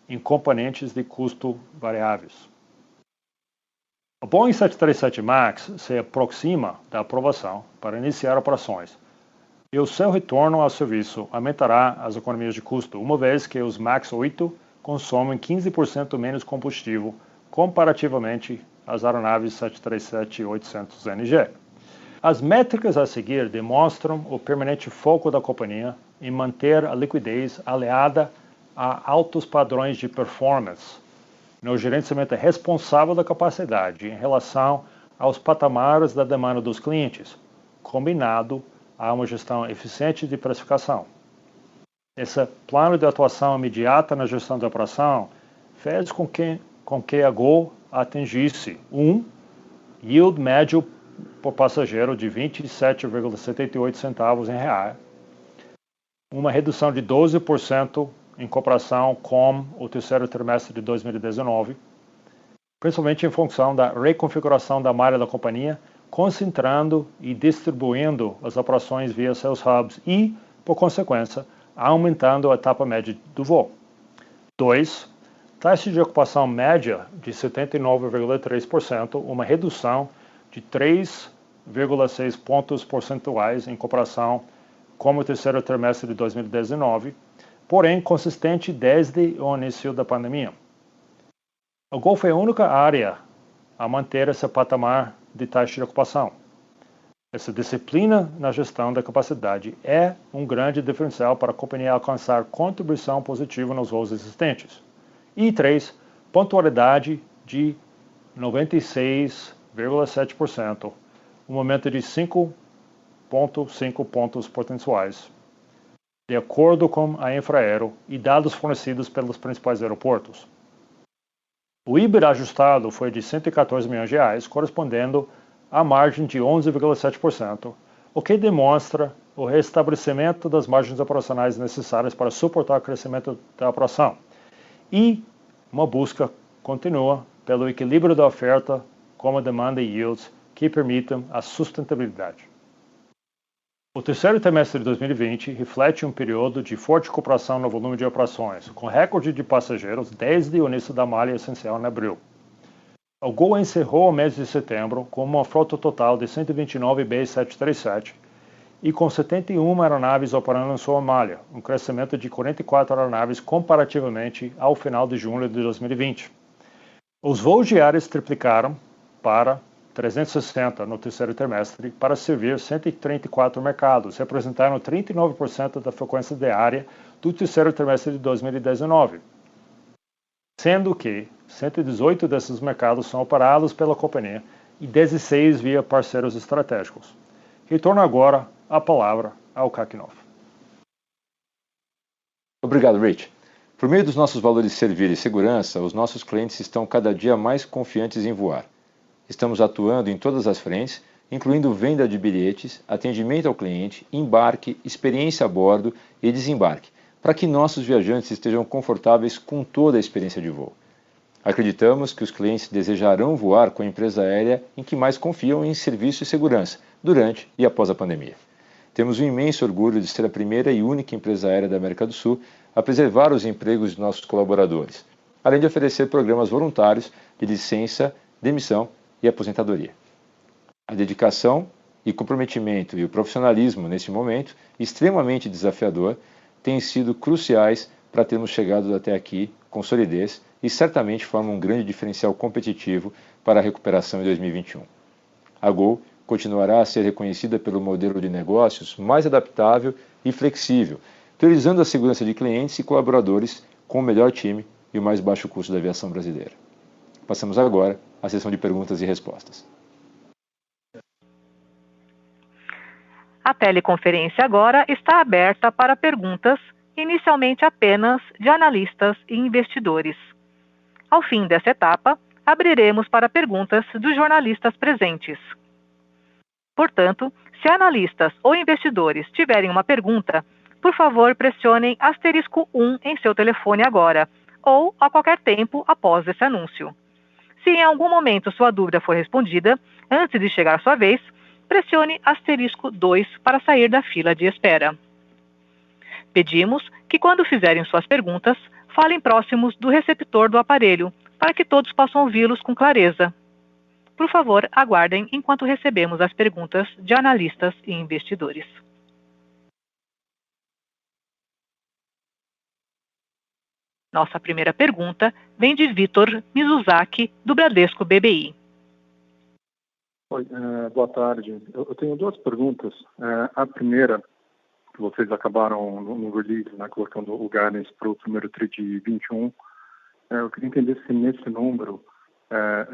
em componentes de custo variáveis. O Boeing 737 MAX se aproxima da aprovação para iniciar operações, e o seu retorno ao serviço aumentará as economias de custo, uma vez que os MAX 8 consomem 15% menos combustível comparativamente às aeronaves 737-800NG. As métricas a seguir demonstram o permanente foco da companhia em manter a liquidez aliada a altos padrões de performance no gerenciamento responsável da capacidade em relação aos patamares da demanda dos clientes, combinado a uma gestão eficiente de precificação. Esse plano de atuação imediata na gestão da operação fez com que a Gol atingisse um yield médio por passageiro de 27,78 centavos em real, uma redução de 12% em comparação com o terceiro trimestre de 2019, principalmente em função da reconfiguração da malha da companhia, concentrando e distribuindo as operações via seus hubs e, por consequência, aumentando a etapa média do voo. 2. Taxa de ocupação média de 79,3%, uma redução de 3,6 pontos percentuais em comparação como o terceiro trimestre de 2019, porém consistente desde o início da pandemia. O Gol foi a única área a manter esse patamar de taxa de ocupação. Essa disciplina na gestão da capacidade é um grande diferencial para a companhia alcançar contribuição positiva nos voos existentes. E 3, pontualidade de 96,7%, um aumento de 5,5 pontos percentuais, de acordo com a Infraero e dados fornecidos pelos principais aeroportos. O EBITDA ajustado foi de R$ 114 milhões, correspondendo a margem de 11,7%, o que demonstra o restabelecimento das margens operacionais necessárias para suportar o crescimento da operação e uma busca contínua pelo equilíbrio da oferta com a demanda e yields que permitam a sustentabilidade. O terceiro trimestre de 2020 reflete um período de forte recuperação no volume de operações, com recorde de passageiros desde o início da malha essencial em abril. O Gol encerrou o mês de setembro com uma frota total de 129 B737 e com 71 aeronaves operando em sua malha, um crescimento de 44 aeronaves comparativamente ao final de julho de 2020. Os voos diários triplicaram para 360 no terceiro trimestre para servir 134 mercados, representando 39% da frequência diária do terceiro trimestre de 2019. Sendo que 118 desses mercados são operados pela companhia e 16 via parceiros estratégicos. Retorno agora a palavra ao Kakinoff. Obrigado, Rich. Por meio dos nossos valores de servir e segurança, os nossos clientes estão cada dia mais confiantes em voar. Estamos atuando em todas as frentes, incluindo venda de bilhetes, atendimento ao cliente, embarque, experiência a bordo e desembarque, para que nossos viajantes estejam confortáveis com toda a experiência de voo. Acreditamos que os clientes desejarão voar com a empresa aérea em que mais confiam em serviço e segurança, durante e após a pandemia. Temos um imenso orgulho de ser a primeira e única empresa aérea da América do Sul a preservar os empregos de nossos colaboradores, além de oferecer programas voluntários de licença, demissão e aposentadoria. A dedicação e comprometimento e o profissionalismo neste momento, extremamente desafiador, têm sido cruciais para termos chegado até aqui com solidez e certamente formam um grande diferencial competitivo para a recuperação em 2021. A Gol continuará a ser reconhecida pelo modelo de negócios mais adaptável e flexível, priorizando a segurança de clientes e colaboradores com o melhor time e o mais baixo custo da aviação brasileira. Passamos agora à sessão de perguntas e respostas. A teleconferência agora está aberta para perguntas, inicialmente apenas de analistas e investidores. Ao fim dessa etapa, abriremos para perguntas dos jornalistas presentes. Portanto, se analistas ou investidores tiverem uma pergunta, por favor pressionem *1 em seu telefone agora, ou a qualquer tempo após esse anúncio. Se em algum momento sua dúvida for respondida, antes de chegar a sua vez, pressione *2 para sair da fila de espera. Pedimos que quando fizerem suas perguntas, falem próximos do receptor do aparelho, para que todos possam ouvi-los com clareza. Por favor, aguardem enquanto recebemos as perguntas de analistas e investidores. Nossa primeira pergunta vem de Vitor Mizusaki, do Bradesco BBI. Oi, boa tarde. Eu tenho duas perguntas. A primeira, que vocês acabaram no release, né, colocando o guidance para o primeiro TRI de 21. Eu queria entender se nesse número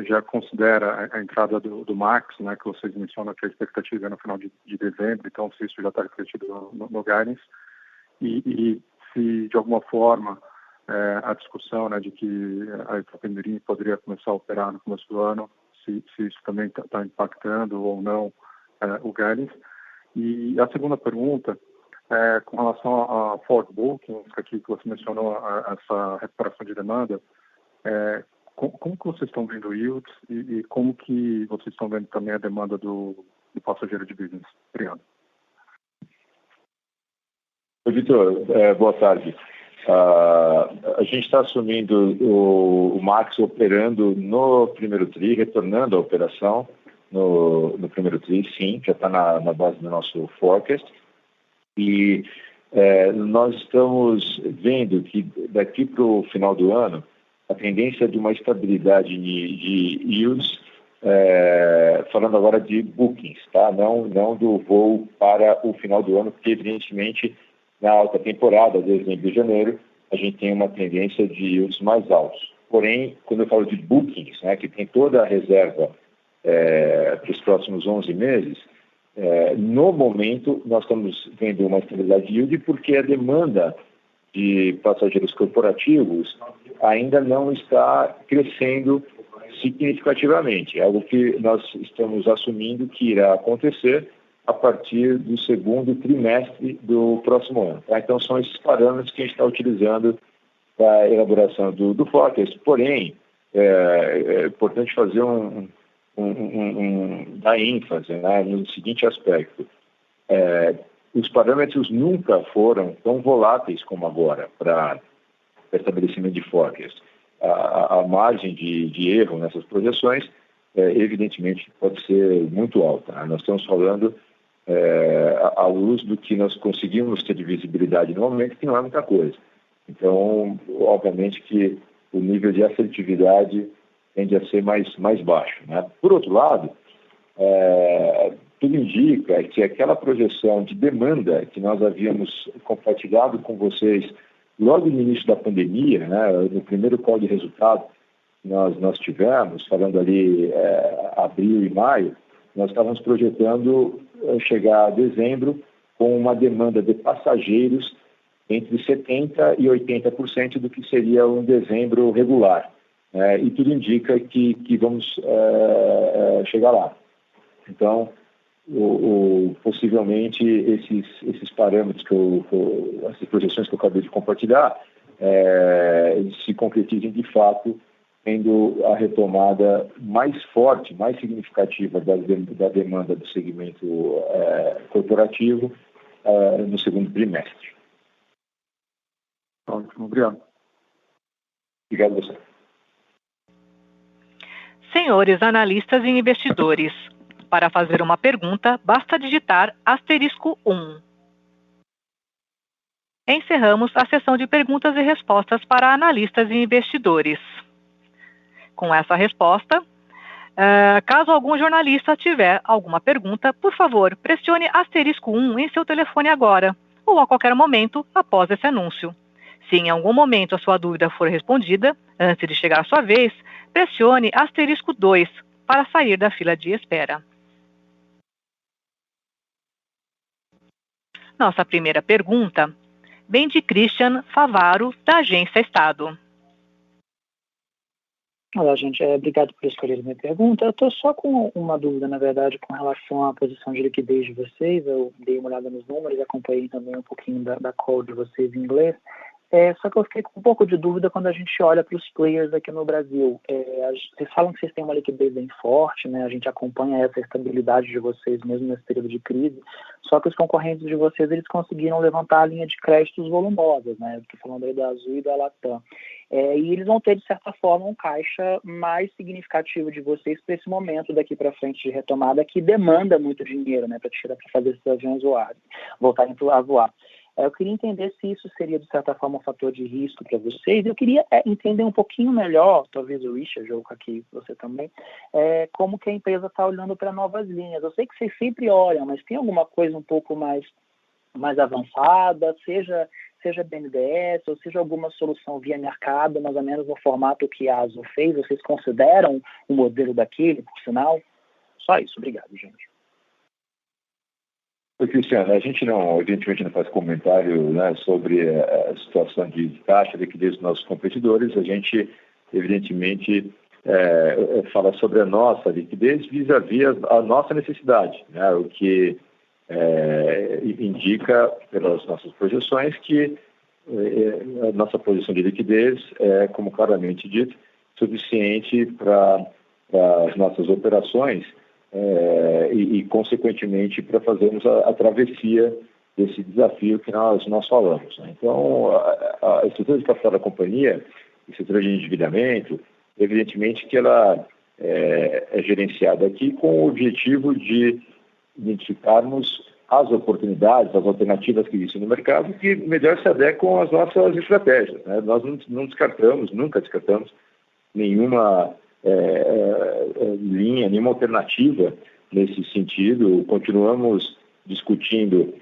já considera a entrada do MAX, né, que vocês mencionam que a expectativa é no final de dezembro, então se isso já está refletido no guidance, e se de alguma forma a discussão, né, de que a Itapemirim poderia começar a operar no começo do ano, se isso também está impactando ou não o guidance. E a segunda pergunta com relação a forward bookings, aqui que você mencionou, essa recuperação de demanda, como que vocês estão vendo yields e como que vocês estão vendo também a demanda do passageiro de business? Obrigado. Oi, Vitor, boa tarde. A gente está assumindo o MAX operando no primeiro TRI, retornando à operação no primeiro TRI, sim, já está na base do nosso forecast. E nós estamos vendo que daqui para o final do ano, a tendência de uma estabilidade de yields, falando agora de bookings, tá? Não do voo para o final do ano, porque evidentemente na alta temporada, dezembro e janeiro, a gente tem uma tendência de yields mais altos. Porém, quando eu falo de bookings, né, que tem toda a reserva para os próximos 11 meses, no momento nós estamos vendo uma estabilidade de yield porque a demanda de passageiros corporativos ainda não está crescendo significativamente. É algo que nós estamos assumindo que irá acontecer a partir do segundo trimestre do próximo ano. Tá? Então, são esses parâmetros que a gente está utilizando para a elaboração do forecast. Porém, é importante fazer dar ênfase, né, no seguinte aspecto. Os parâmetros nunca foram tão voláteis como agora para estabelecimento de forecast. A margem de erro nessas projeções, evidentemente, pode ser muito alta. Né? Nós estamos falando à luz do que nós conseguimos ter de visibilidade no momento, que não é muita coisa. Então, obviamente que o nível de assertividade tende a ser mais baixo. Né? Por outro lado, tudo indica que aquela projeção de demanda que nós havíamos compartilhado com vocês logo no início da pandemia, né, no primeiro call de resultado que nós tivemos, falando ali abril e maio, nós estávamos projetando chegar a dezembro com uma demanda de passageiros entre 70% e 80% do que seria um dezembro regular. E tudo indica que vamos chegar lá. Então, possivelmente esses parâmetros essas projeções que eu acabei de compartilhar se concretizem de fato, tendo a retomada mais forte, mais significativa da demanda do segmento corporativo no segundo trimestre. Ótimo, obrigado. Obrigado a você. Senhores analistas e investidores, para fazer uma pergunta, basta digitar *1. Encerramos a sessão de perguntas e respostas para analistas e investidores. Com essa resposta, caso algum jornalista tiver alguma pergunta, por favor, pressione *1 em seu telefone agora, ou a qualquer momento após esse anúncio. Se em algum momento a sua dúvida for respondida, antes de chegar a sua vez, pressione *2 para sair da fila de espera. Nossa primeira pergunta vem de Christian Favaro, da Agência Estado. Olá, gente. Obrigado por escolher a minha pergunta. Eu estou só com uma dúvida, na verdade, com relação à posição de liquidez de vocês. Eu dei uma olhada nos números, acompanhei também um pouquinho da call de vocês em inglês. Só que eu fiquei com um pouco de dúvida quando a gente olha para os players aqui no Brasil. Vocês falam que vocês têm uma liquidez bem forte, né? A gente acompanha essa estabilidade de vocês mesmo nesse período de crise. Só que os concorrentes de vocês, eles conseguiram levantar a linha de créditos volumosas, né? Estou falando aí da Azul e da Latam. E eles vão ter, de certa forma, um caixa mais significativo de vocês para esse momento daqui para frente de retomada, que demanda muito dinheiro, né? Para fazer esses aviões voltarem a voar. Eu queria entender se isso seria, de certa forma, um fator de risco para vocês. Eu queria entender um pouquinho melhor, talvez o Richard, ou aqui você também, como que a empresa está olhando para novas linhas. Eu sei que vocês sempre olham, mas tem alguma coisa um pouco mais avançada, seja BNDES, ou seja alguma solução via mercado, mais ou menos no formato que a Azul fez? Vocês consideram o modelo daquele, por sinal? Só isso. Obrigado, gente. Oi, Cristiano, a gente evidentemente não faz comentário, né, sobre a situação de caixa, liquidez dos nossos competidores. A gente, evidentemente, fala sobre a nossa liquidez vis-à-vis a nossa necessidade, né, o que indica, pelas nossas projeções, que a nossa posição de liquidez é, como claramente dito, suficiente para as nossas operações, e consequentemente para fazermos a travessia desse desafio que nós falamos, né? Então, a estrutura de capital da companhia, a estrutura de endividamento, evidentemente que ela é gerenciada aqui com o objetivo de identificarmos as oportunidades, as alternativas que existem no mercado que melhor se adequam às nossas estratégias, né? Nós não descartamos, nunca descartamos nenhuma linha, nenhuma alternativa nesse sentido. Continuamos discutindo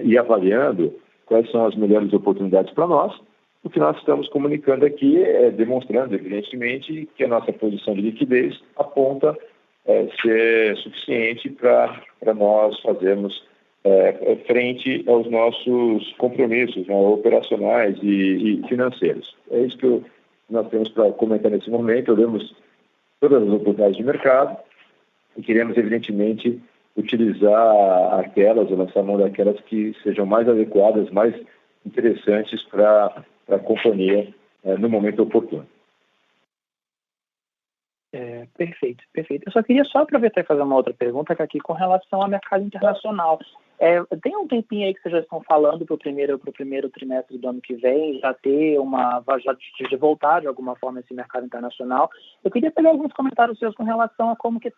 e avaliando quais são as melhores oportunidades para nós. O que nós estamos comunicando aqui é demonstrando, evidentemente, que a nossa posição de liquidez aponta ser suficiente para nós fazermos frente aos nossos compromissos, né, operacionais e financeiros. É isso que nós temos para comentar nesse momento. Olhamos todas as oportunidades de mercado e queremos, evidentemente, utilizar aquelas, ou lançar mão daquelas que sejam mais adequadas, mais interessantes para a companhia no momento oportuno. Perfeito. Eu só queria aproveitar e fazer uma outra pergunta aqui com relação ao mercado internacional. Tem um tempinho aí que vocês já estão falando para o primeiro trimestre do ano que vem, já de voltar de alguma forma esse mercado internacional. Eu queria pegar alguns comentários seus com relação a como você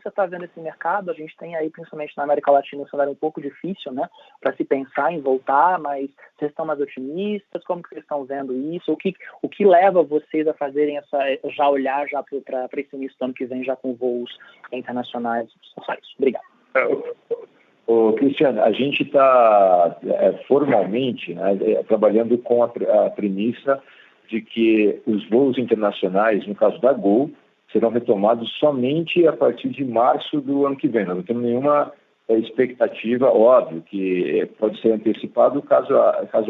está vendo esse mercado. A gente tem aí, principalmente na América Latina, um cenário um pouco difícil, né, para se pensar em voltar, mas vocês estão mais otimistas? Como que vocês estão vendo isso? O que leva vocês a fazerem olhar para esse início do ano que vem já com voos internacionais? Só isso. Obrigado. Cristiano, a gente está formalmente, né, trabalhando com a premissa de que os voos internacionais, no caso da Gol, serão retomados somente a partir de março do ano que vem. Nós não temos nenhuma expectativa, óbvio, que pode ser antecipado caso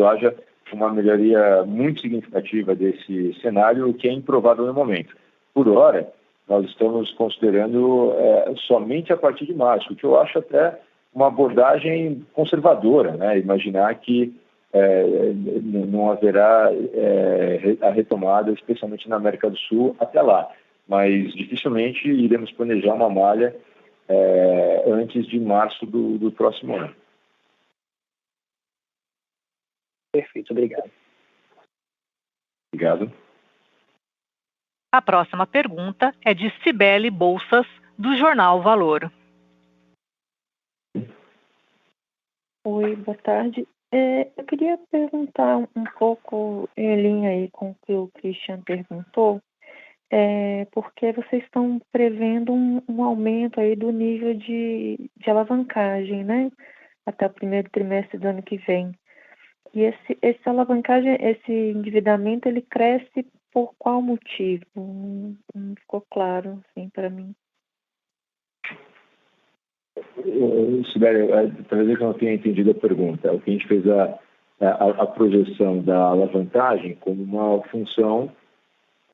haja uma melhoria muito significativa desse cenário, o que é improvável no momento. Por hora, nós estamos considerando somente a partir de março, o que eu acho até uma abordagem conservadora, né? Imaginar que não haverá a retomada, especialmente na América do Sul, até lá. Mas dificilmente iremos planejar uma malha antes de março do próximo ano. Perfeito, obrigado. Obrigado. A próxima pergunta é de Cibele Bolsas, do Jornal Valor. Oi, boa tarde. Eu queria perguntar um pouco em linha aí com o que o Christian perguntou, porque vocês estão prevendo um aumento aí do nível de alavancagem, né? Até o primeiro trimestre do ano que vem. E essa alavancagem, esse endividamento, ele cresce por qual motivo? Não ficou claro, assim, para mim. Sibeli, talvez eu não tenha entendido a pergunta. O que a gente fez a projeção da alavancagem como uma função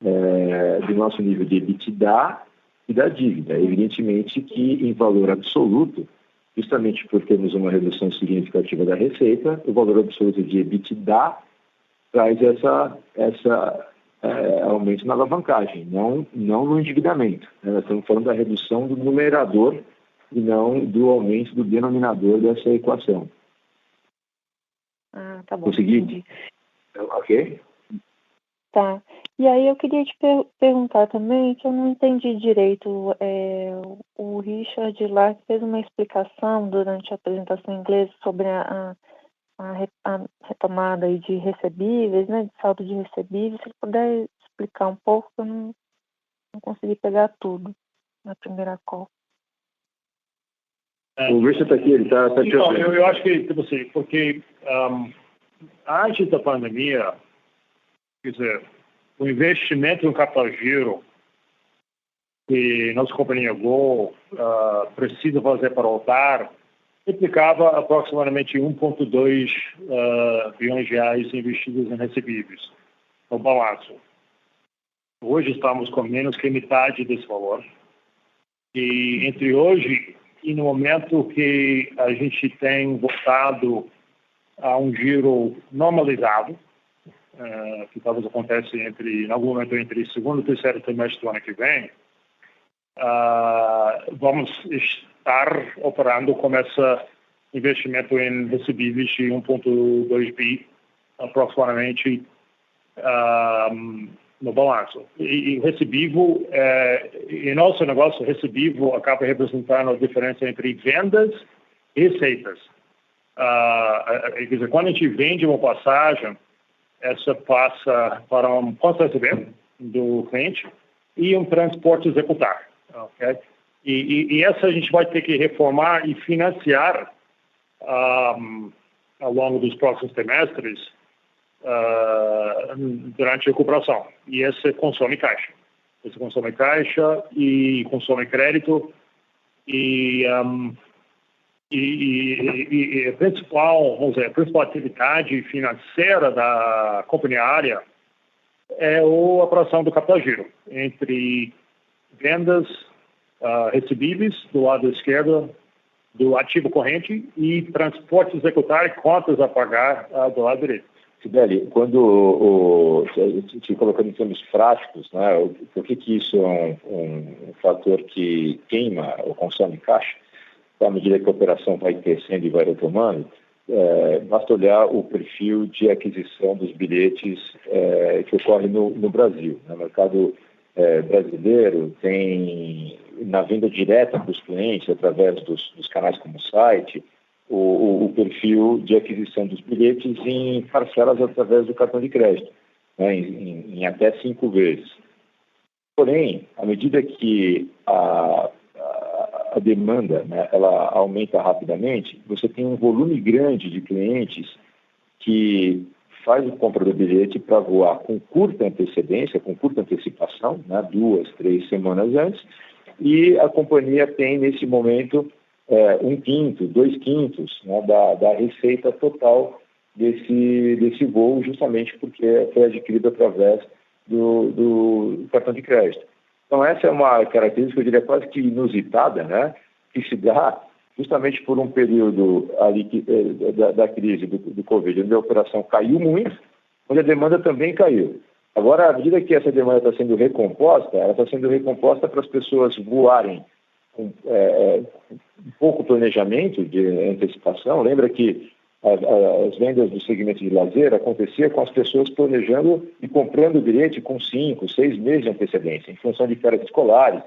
do nosso nível de EBITDA e da dívida. Evidentemente que em valor absoluto, justamente por termos uma redução significativa da receita, o valor absoluto de EBITDA traz essa aumento na alavancagem, não no endividamento. Nós estamos falando da redução do numerador e não do aumento do denominador dessa equação. Tá bom. Consegui? Entendi. Ok? Tá. E aí eu queria te perguntar também, que eu não entendi direito. O Richard lá fez uma explicação durante a apresentação em inglês sobre a retomada aí de recebíveis, né, de saldo de recebíveis. Se ele puder explicar um pouco, eu não consegui pegar tudo na primeira call. O Richard está aqui, ele está te então, ouvindo. eu acho que, tipo assim, porque antes da pandemia, quer dizer, o investimento no capital giro que nossa companhia Gol precisa fazer para voltar implicava aproximadamente 1,2 bilhões de reais investidos em recebíveis no balanço. Hoje estamos com menos que metade desse valor. E entre hoje e no momento que a gente tem voltado a um giro normalizado, que talvez aconteça em algum momento entre o segundo e terceiro trimestre do ano que vem, vamos estar operando com esse investimento em recebíveis de 1,2 bi aproximadamente no balanço. E recebível, em nosso negócio, recebível acaba representando a diferença entre vendas receitas. Quer dizer, quando a gente vende uma passagem, essa passa para um ponto a receber do cliente e um transporte executar. Okay? E essa a gente vai ter que reformar e financiar ao longo dos próximos trimestres durante a recuperação. E esse consome caixa. Esse consome caixa e consome crédito e a principal atividade financeira da companhia aérea é a operação do capital giro, entre vendas recebíveis do lado esquerdo do ativo corrente e transporte executar e contas a pagar do lado direito. Sibeli, quando te colocando em termos práticos, né, por que isso é um fator que queima ou consome caixa? À medida que a operação vai crescendo e vai retomando, basta olhar o perfil de aquisição dos bilhetes que ocorre no Brasil. No mercado brasileiro, tem na venda direta para os clientes, através dos canais como o site, o perfil de aquisição dos bilhetes em parcelas através do cartão de crédito, né, em até 5 vezes. Porém, à medida que a demanda, né, ela aumenta rapidamente, você tem um volume grande de clientes que faz a compra do bilhete para voar com curta antecedência, com curta antecipação, né, 2, 3 semanas antes, e a companhia tem, nesse momento, 1/5, 2/5, né, da receita total desse voo, justamente porque foi adquirido através do cartão de crédito. Então, essa é uma característica, eu diria, quase que inusitada, né, que se dá justamente por um período ali da crise do Covid, onde a operação caiu muito, onde a demanda também caiu. Agora, à medida que essa demanda está sendo recomposta, ela está sendo recomposta para as pessoas voarem com pouco planejamento de antecipação. Lembra que as vendas do segmento de lazer acontecia com as pessoas planejando e comprando o bilhete com 5, 6 meses de antecedência, em função de férias escolares,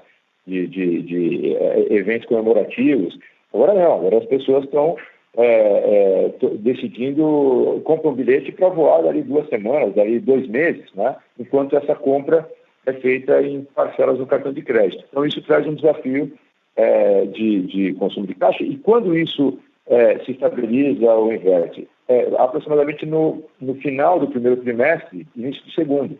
de eventos comemorativos. Agora não, agora as pessoas estão decidindo, compram um bilhete para voar dali 2 semanas, dali 2 meses, né? Enquanto essa compra é feita em parcelas no cartão de crédito. Então isso traz um desafio de consumo de caixa, e quando isso se estabiliza ou inverte? Aproximadamente no final do primeiro trimestre, início do segundo,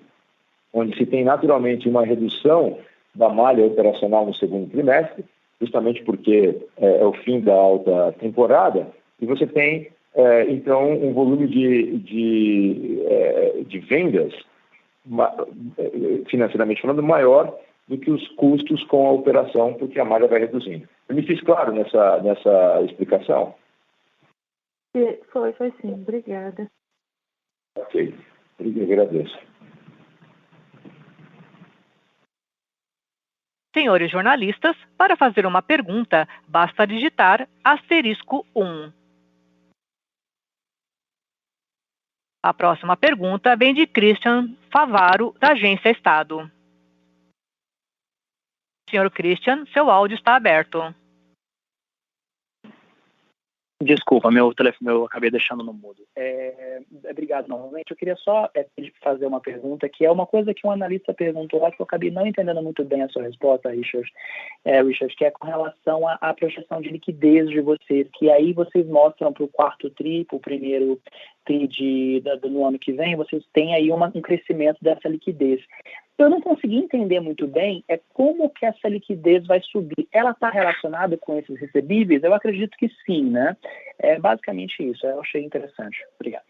onde se tem naturalmente uma redução da malha operacional no segundo trimestre, justamente porque é o fim da alta temporada, e você tem, então, um volume de vendas, financeiramente falando, maior do que os custos com a operação, porque a malha vai reduzindo. Eu me fiz claro nessa explicação? Foi sim. Obrigada. Ok. Eu agradeço. Senhores jornalistas, para fazer uma pergunta, basta digitar *1. A próxima pergunta vem de Christian Favaro, da Agência Estado. Senhor Christian, seu áudio está aberto. Desculpa, meu telefone eu acabei deixando no mudo. Obrigado novamente. Eu queria só fazer uma pergunta, que é uma coisa que um analista perguntou lá, que eu acabei não entendendo muito bem a sua resposta, Richard, que é com relação à projeção de liquidez de vocês, que aí vocês mostram para o quarto tri, para o primeiro tri no ano que vem, vocês têm aí um crescimento dessa liquidez. Eu não consegui entender muito bem como que essa liquidez vai subir. Ela está relacionada com esses recebíveis? Eu acredito que sim, né? É basicamente isso. Eu achei interessante. Obrigado.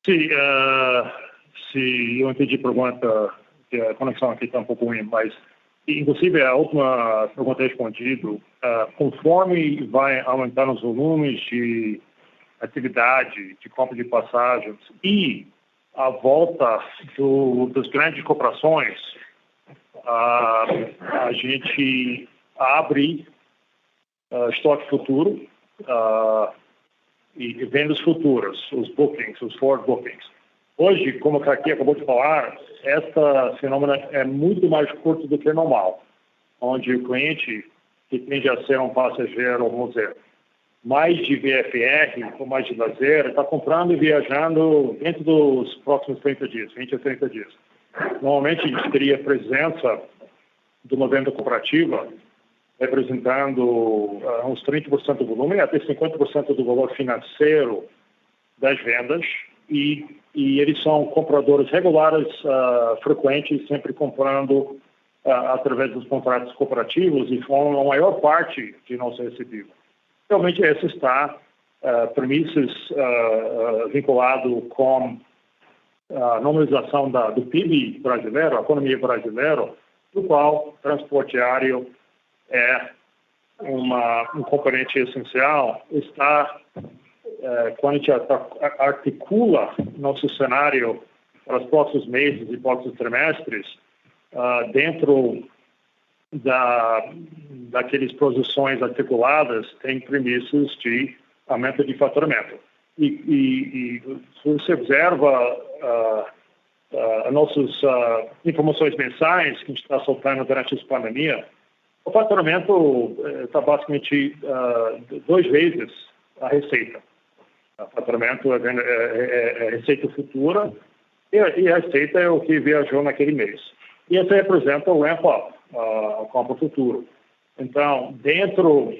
Sim, se eu entendi a pergunta, que a conexão aqui está um pouco ruim, mas, inclusive, a última pergunta respondida, conforme vai aumentando os volumes de atividade, de compra de passagens e a volta das grandes corporações, a gente abre estoque futuro e vendas futuras, os bookings, os forward bookings. Hoje, como o Kaki acabou de falar, essa fenômeno é muito mais curto do que normal, onde o cliente que tende a ser um passageiro, vamos dizer, mais de VFR, ou mais de lazer, está comprando e viajando dentro dos próximos 30 dias, 20 a 30 dias. Normalmente a gente teria presença de uma venda corporativa representando uns 30% do volume, até 50% do valor financeiro das vendas, e eles são compradores regulares, frequentes, sempre comprando através dos contratos corporativos e formam a maior parte de nosso recebível. Realmente esse está premissas vinculado com a normalização do PIB brasileiro, a economia brasileira, do qual transporte aéreo é um componente essencial. Quando a gente articula nosso cenário para os próximos meses e próximos trimestres, dentro daquelas posições articuladas, tem premissas de aumento de faturamento. E se você observa nossas informações mensais que a gente está soltando durante essa pandemia, o faturamento está basicamente 2 vezes a receita. O faturamento é receita futura e a receita é o que viajou naquele mês. E isso representa o ramp-up, a compra futuro. Então, dentro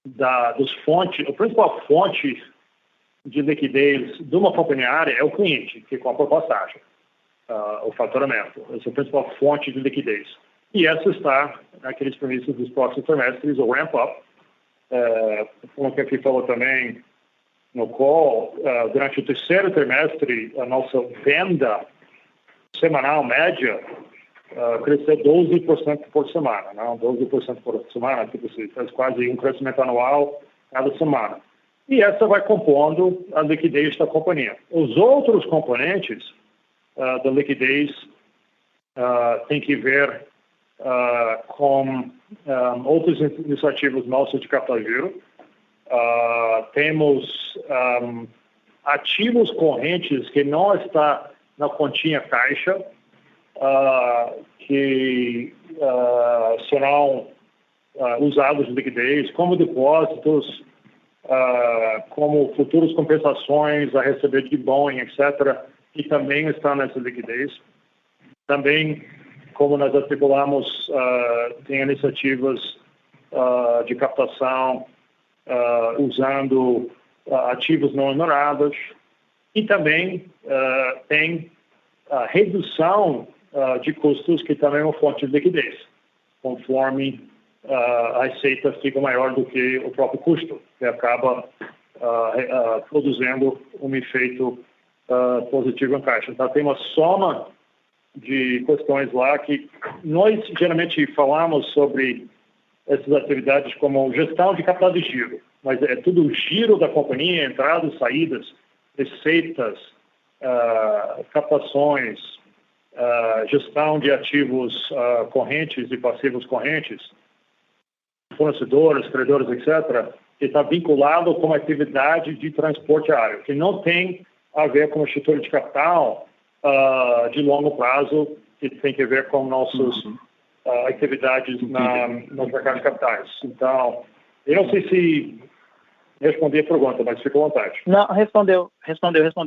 dos fontes, a principal fonte de liquidez de uma companhia aérea é o cliente, que compra passagem, o faturamento. Essa é a principal fonte de liquidez. E essa está naqueles premissas dos próximos trimestres, o ramp-up. Como que aqui falou também no call, durante o terceiro trimestre, a nossa venda semanal média cresceu 12% por semana, não? 12% por semana, tipo assim, faz quase um crescimento anual cada semana. E essa vai compondo a liquidez da companhia. Os outros componentes da liquidez tem que ver com outras iniciativas nossas de capital de giro. Temos ativos correntes que não está na continha caixa, que serão usados de liquidez como depósitos, como futuras compensações a receber de Boeing, etc., que também estão nessa liquidez. Também, como nós articulamos, tem iniciativas de captação usando ativos não honorados, e também tem a redução de custos, que também é uma fonte de liquidez, conforme a receita fica maior do que o próprio custo, que acaba produzindo um efeito positivo em caixa. Então, tem uma soma de questões lá que nós geralmente falamos sobre essas atividades como gestão de capital de giro, mas é tudo o giro da companhia, entradas, saídas, receitas, captações, gestão de ativos correntes e passivos correntes, fornecedores, credores, etc., que está vinculado com a atividade de transporte aéreo, que não tem a ver com a estrutura de capital de longo prazo, que tem que ver com nossas atividades nos mercados de capitais. Então, eu não sei se respondi a pergunta, mas fica à vontade. Não, respondeu.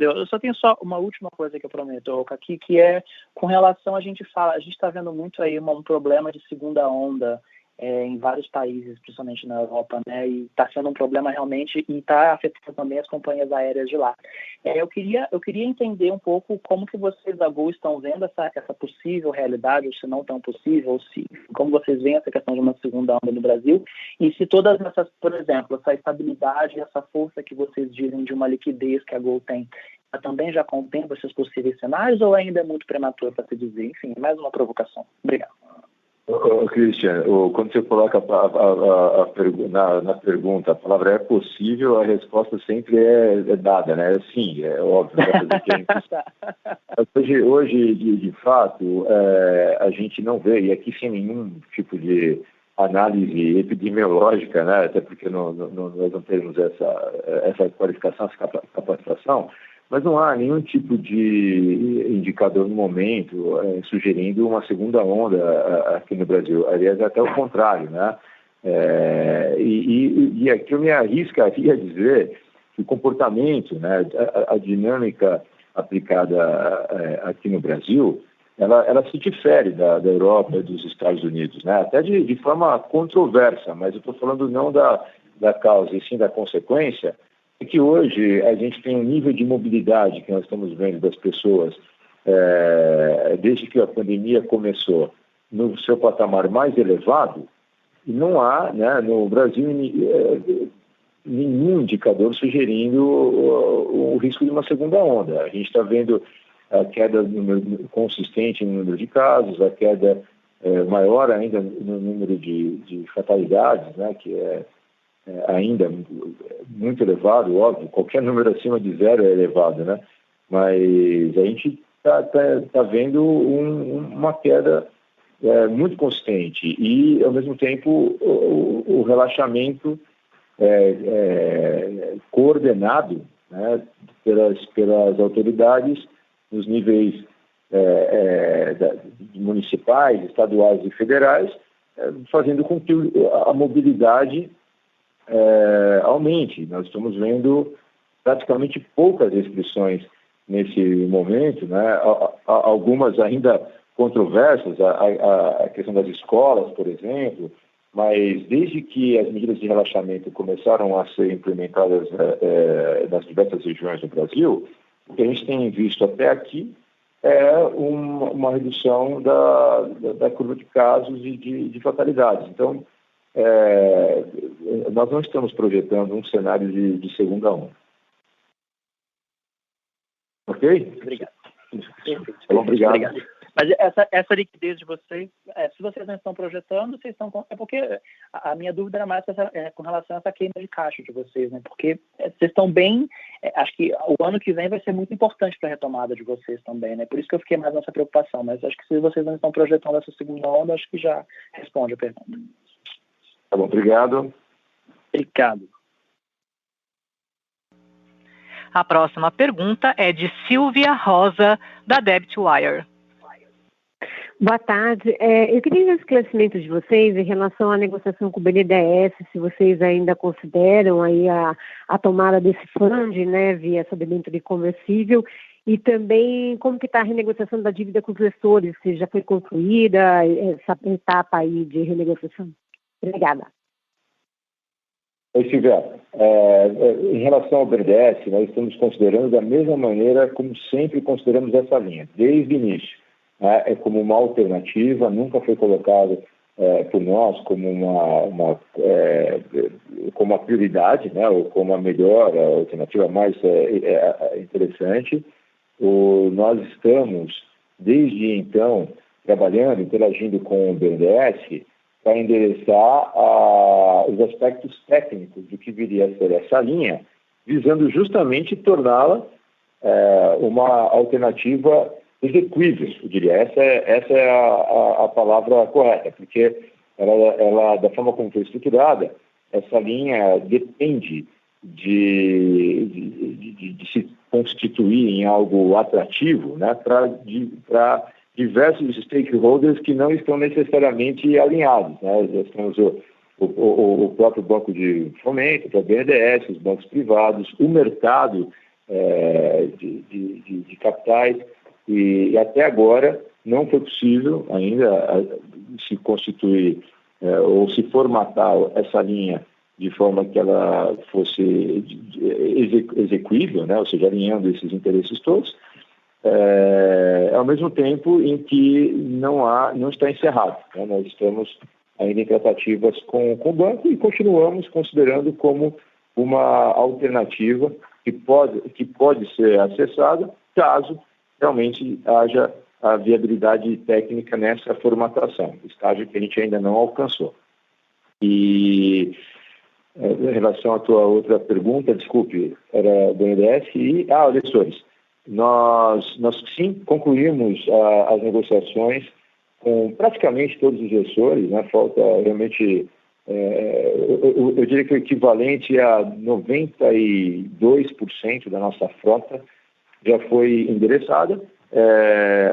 Eu só tenho uma última coisa que eu prometo, aqui, que é com relação, a gente está vendo muito aí um problema de segunda onda em vários países, principalmente na Europa, né? E está sendo um problema realmente e está afetando também as companhias aéreas de lá. Eu queria entender um pouco como que vocês da Gol estão vendo essa possível realidade, ou se não tão possível, ou se como vocês veem essa questão de uma segunda onda no Brasil, e se todas essas, por exemplo, essa estabilidade, essa força que vocês dizem de uma liquidez que a Gol tem, também já contempla esses possíveis cenários, ou ainda é muito prematuro para se dizer? Enfim, mais uma provocação. Obrigado. Christian, quando você coloca na pergunta a palavra é possível, a resposta sempre é dada, né? Sim, é óbvio. Hoje, de fato, a gente não vê, e aqui sem nenhum tipo de análise epidemiológica, né? Até porque nós não temos essa qualificação, essa capacitação, mas não há nenhum tipo de indicador no momento sugerindo uma segunda onda aqui no Brasil. Aliás, até o contrário, né? E aqui eu me arriscaria a dizer que o comportamento, né, a dinâmica aplicada aqui no Brasil, ela se difere da Europa e dos Estados Unidos, né? Até de forma controversa, mas eu estou falando não da causa e sim da consequência, é que hoje a gente tem um nível de mobilidade que nós estamos vendo das pessoas desde que a pandemia começou no seu patamar mais elevado, e não há, né, no Brasil nenhum indicador sugerindo o risco de uma segunda onda. A gente está vendo a queda consistente no número de casos, a queda maior ainda no número de fatalidades, né, que é ainda muito elevado, óbvio, qualquer número acima de 0 é elevado, né? Mas a gente está vendo uma queda muito consistente e, ao mesmo tempo, o relaxamento coordenado, né, pelas autoridades nos níveis municipais, estaduais e federais, fazendo com que a mobilidade aumente. Nós estamos vendo praticamente poucas restrições nesse momento, né? Algumas ainda controversas, a questão das escolas, por exemplo, mas desde que as medidas de relaxamento começaram a ser implementadas nas diversas regiões do Brasil, o que a gente tem visto até aqui é uma redução da curva de casos e de fatalidades. Então, nós não estamos projetando um cenário de segunda onda. Ok? Obrigado. Obrigado. Mas essa liquidez de vocês, se vocês não estão projetando, vocês estão... É porque a minha dúvida era mais com relação a essa queima de caixa de vocês, né? Porque vocês estão bem... acho que o ano que vem vai ser muito importante para a retomada de vocês também, né? Por isso que eu fiquei mais nessa preocupação. Mas acho que se vocês não estão projetando essa segunda onda, acho que já responde a pergunta. Tá bom, obrigado. Obrigado. A próxima pergunta é de Silvia Rosa, da Debtwire. Boa tarde. Eu queria um esclarecimento de vocês em relação à negociação com o BNDES, se vocês ainda consideram aí a tomada desse fund, né, via essa debênture conversível, e também como que está a renegociação da dívida com os gestores, se já foi concluída essa etapa aí de renegociação. Obrigada. Oi, Silvia. Em relação ao BNDES, nós estamos considerando da mesma maneira como sempre consideramos essa linha, desde o início. Como uma alternativa, nunca foi colocado por nós como como uma prioridade, né, ou como a melhor, a alternativa mais interessante. Nós estamos, desde então, trabalhando, interagindo com o BNDES para endereçar os aspectos técnicos do que viria a ser essa linha, visando justamente torná-la uma alternativa execuível, eu diria. Essa é a palavra correta, porque ela, da forma como foi estruturada, essa linha depende de se constituir em algo atrativo, né, para diversos stakeholders que não estão necessariamente alinhados, né? Nós temos o próprio Banco de Fomento, o BNDES, os bancos privados, o mercado de capitais, e até agora não foi possível ainda se constituir ou se formatar essa linha de forma que ela fosse execuível, né? Ou seja, alinhando esses interesses todos, ao mesmo tempo em que não está encerrado, né? Nós estamos ainda em tratativas com o banco e continuamos considerando como uma alternativa que pode ser acessada caso realmente haja a viabilidade técnica nessa formatação, estágio que a gente ainda não alcançou. E em relação à tua outra pergunta, desculpe, era do BNDES e gestores. Nós sim concluímos as negociações com praticamente todos os gestores, né? Falta realmente, eu diria que o equivalente a 92% da nossa frota já foi endereçada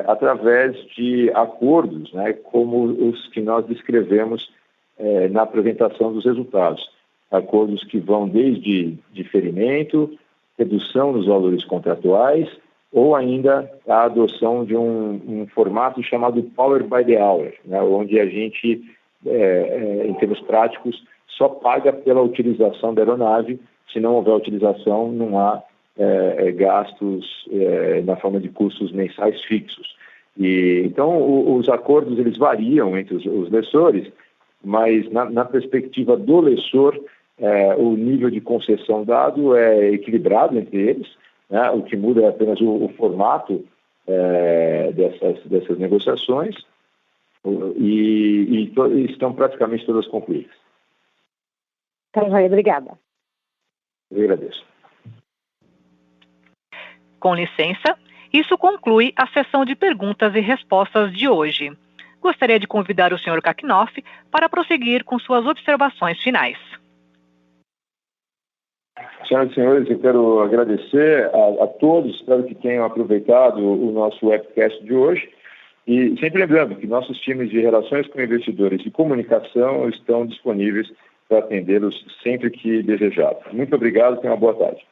através de acordos, né, como os que nós descrevemos na apresentação dos resultados. Acordos que vão desde diferimento, redução nos valores contratuais, ou ainda a adoção de um formato chamado Power by the Hour, né, onde a gente, em termos práticos, só paga pela utilização da aeronave. Se não houver utilização, não há gastos na forma de custos mensais fixos. Então, os acordos eles variam entre os lessores, mas na perspectiva do lessor, o nível de concessão dado é equilibrado entre eles, né? O que muda é apenas o formato dessas negociações e estão praticamente todas concluídas. Tá, joia, obrigada. Eu agradeço. Com licença, isso conclui a sessão de perguntas e respostas de hoje. Gostaria de convidar o Sr. Kakinoff para prosseguir com suas observações finais. Senhoras e senhores, eu quero agradecer a todos, espero que tenham aproveitado o nosso webcast de hoje e sempre lembrando que nossos times de relações com investidores e comunicação estão disponíveis para atendê-los sempre que desejado. Muito obrigado e tenham uma boa tarde.